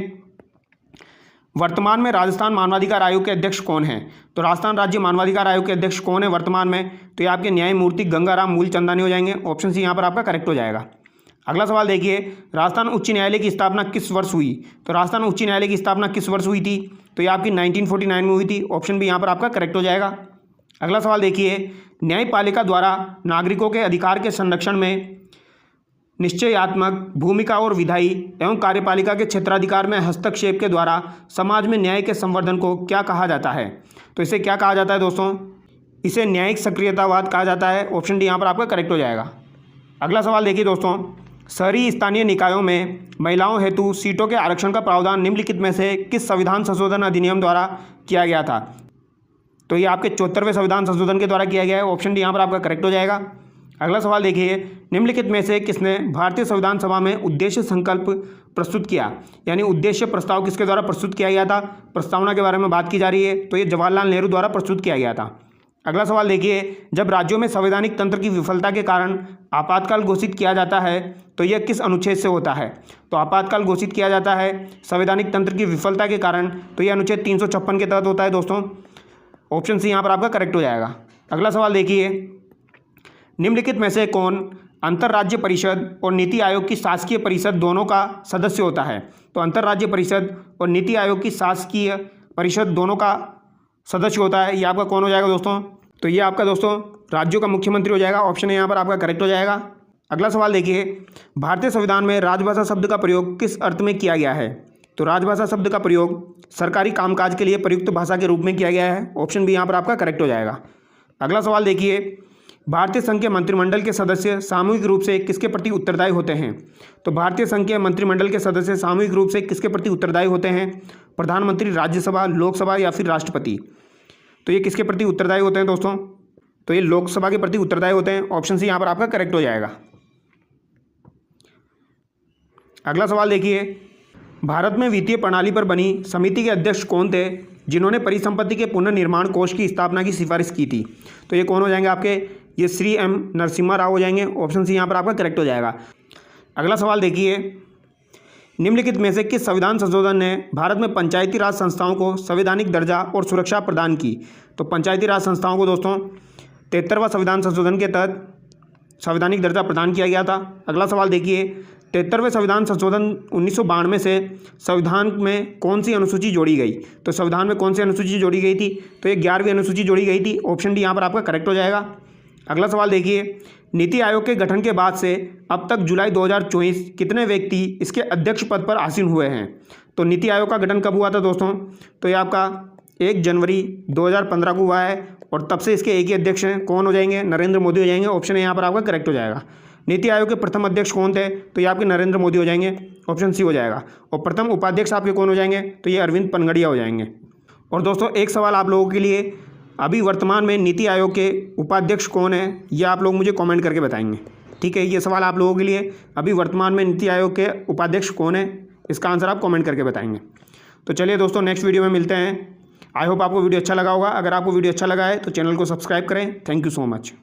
[SPEAKER 1] वर्तमान में राजस्थान मानवाधिकार आयोग के अध्यक्ष कौन हैं? तो राजस्थान राज्य मानवाधिकार आयोग के अध्यक्ष कौन है वर्तमान में? तो ये आपके न्यायमूर्ति गंगाराम मूलचंदानी हो जाएंगे। ऑप्शन सी यहाँ पर आपका करेक्ट हो जाएगा। अगला सवाल देखिए, राजस्थान उच्च न्यायालय की स्थापना किस वर्ष हुई? तो राजस्थान उच्च न्यायालय की स्थापना किस वर्ष हुई थी? तो ये आपकी 1949 में हुई थी। ऑप्शन भी यहाँ पर आपका करेक्ट हो जाएगा। अगला सवाल देखिए, न्यायपालिका द्वारा नागरिकों के अधिकार के संरक्षण में निश्चयात्मक भूमिका और विधायी एवं कार्यपालिका के क्षेत्राधिकार में हस्तक्षेप के द्वारा समाज में न्याय के संवर्धन को क्या कहा जाता है? तो इसे क्या कहा जाता है दोस्तों? इसे न्यायिक सक्रियतावाद कहा जाता है। ऑप्शन डी यहाँ पर आपका करेक्ट हो जाएगा। अगला सवाल देखिए दोस्तों, शहरी स्थानीय निकायों में महिलाओं हेतु सीटों के आरक्षण का प्रावधान निम्नलिखित में से किस संविधान संशोधन अधिनियम द्वारा किया गया था? तो ये आपके 74वें संविधान संशोधन के द्वारा किया गया है। ऑप्शन डी यहाँ पर आपका करेक्ट हो जाएगा। अगला सवाल देखिए, निम्नलिखित में से किसने भारतीय संविधान सभा में उद्देश्य संकल्प प्रस्तुत किया? यानी उद्देश्य प्रस्ताव किसके द्वारा प्रस्तुत किया गया था? प्रस्तावना के बारे में बात की जा रही है, तो ये जवाहरलाल नेहरू द्वारा प्रस्तुत किया गया था। अगला सवाल देखिए, जब राज्यों में संवैधानिक तंत्र की विफलता के कारण आपातकाल घोषित किया जाता है तो यह किस अनुच्छेद से होता है? तो आपातकाल घोषित किया जाता है संवैधानिक तंत्र की विफलता के कारण, तो यह अनुच्छेद 356 के तहत होता है दोस्तों। ऑप्शन सी यहाँ पर आपका करेक्ट हो जाएगा। अगला सवाल देखिए, निम्नलिखित में से कौन अंतर्राज्य परिषद और नीति आयोग की शासकीय परिषद दोनों का सदस्य होता है? तो अंतर्राज्य परिषद और नीति आयोग की शासकीय परिषद दोनों का सदस्य होता है। ये आपका कौन हो जाएगा दोस्तों? तो ये आपका दोस्तों राज्यों का मुख्यमंत्री हो जाएगा। ऑप्शन है यहाँ पर आपका करेक्ट हो जाएगा। अगला सवाल देखिए, भारतीय संविधान में राजभाषा शब्द का प्रयोग किस अर्थ में किया गया है? तो राजभाषा शब्द का प्रयोग सरकारी कामकाज के लिए प्रयुक्त भाषा के रूप में किया गया है। ऑप्शन बी यहाँ पर आपका करेक्ट हो जाएगा। अगला सवाल देखिए, भारतीय संघ के मंत्रिमंडल के सदस्य सामूहिक रूप से किसके प्रति उत्तरदायी होते हैं? तो भारतीय संघ के मंत्रिमंडल के सदस्य सामूहिक रूप से किसके प्रति उत्तरदायी होते हैं? प्रधानमंत्री, राज्यसभा, लोकसभा या फिर राष्ट्रपति? तो ये किसके प्रति उत्तरदायी होते हैं दोस्तों? तो ये लोकसभा के प्रति उत्तरदायी होते हैं। ऑप्शन सी यहाँ पर आपका करेक्ट हो जाएगा। अगला सवाल देखिए, भारत में वित्तीय प्रणाली पर बनी समिति के अध्यक्ष कौन थे जिन्होंने परिसंपत्ति के पुनर्निर्माण कोष की स्थापना की सिफारिश की थी? तो ये कौन हो जाएंगे आपके? ये श्री एम नरसिम्हा राव हो जाएंगे। ऑप्शन सी यहाँ पर आपका करेक्ट हो जाएगा। अगला सवाल देखिए, निम्नलिखित में से किस संविधान संशोधन ने भारत में पंचायती राज संस्थाओं को संवैधानिक दर्जा और सुरक्षा प्रदान की? तो पंचायती राज संस्थाओं को दोस्तों 73वां संविधान संशोधन के तहत संवैधानिक दर्जा प्रदान किया गया था। अगला सवाल देखिए, 73वें संविधान संशोधन 1992 से संविधान में कौन सी अनुसूची जोड़ी गई? तो संविधान में कौन सी अनुसूची जोड़ी गई थी? तो ये 11वीं अनुसूची जोड़ी गई थी। ऑप्शन डी यहाँ पर आपका करेक्ट हो जाएगा। अगला सवाल देखिए, नीति आयोग के गठन के बाद से अब तक जुलाई 2024 कितने व्यक्ति इसके अध्यक्ष पद पर आसीन हुए हैं? तो नीति आयोग का गठन कब हुआ था दोस्तों? तो ये आपका 1 जनवरी 2015 को हुआ है और तब से इसके एक ही अध्यक्ष हैं, कौन हो जाएंगे? नरेंद्र मोदी हो जाएंगे। ऑप्शन यहाँ पर आपका करेक्ट हो जाएगा। नीति आयोग के प्रथम अध्यक्ष कौन थे? तो ये आपके नरेंद्र मोदी हो जाएंगे, ऑप्शन सी हो जाएगा। और प्रथम उपाध्यक्ष आपके कौन हो जाएंगे? तो ये अरविंद पनगड़िया हो जाएंगे। और दोस्तों एक सवाल आप लोगों के लिए, अभी वर्तमान में नीति आयोग के उपाध्यक्ष कौन है? ये आप लोग मुझे कमेंट करके बताएंगे, ठीक है। ये सवाल आप लोगों के लिए, अभी वर्तमान में नीति आयोग के उपाध्यक्ष कौन है? इसका आंसर आप कमेंट करके बताएंगे। तो चलिए दोस्तों नेक्स्ट वीडियो में मिलते हैं। आई होप आपको वीडियो अच्छा लगा होगा। अगर आपको वीडियो अच्छा लगा है तो चैनल को सब्सक्राइब करें। Thank you so much.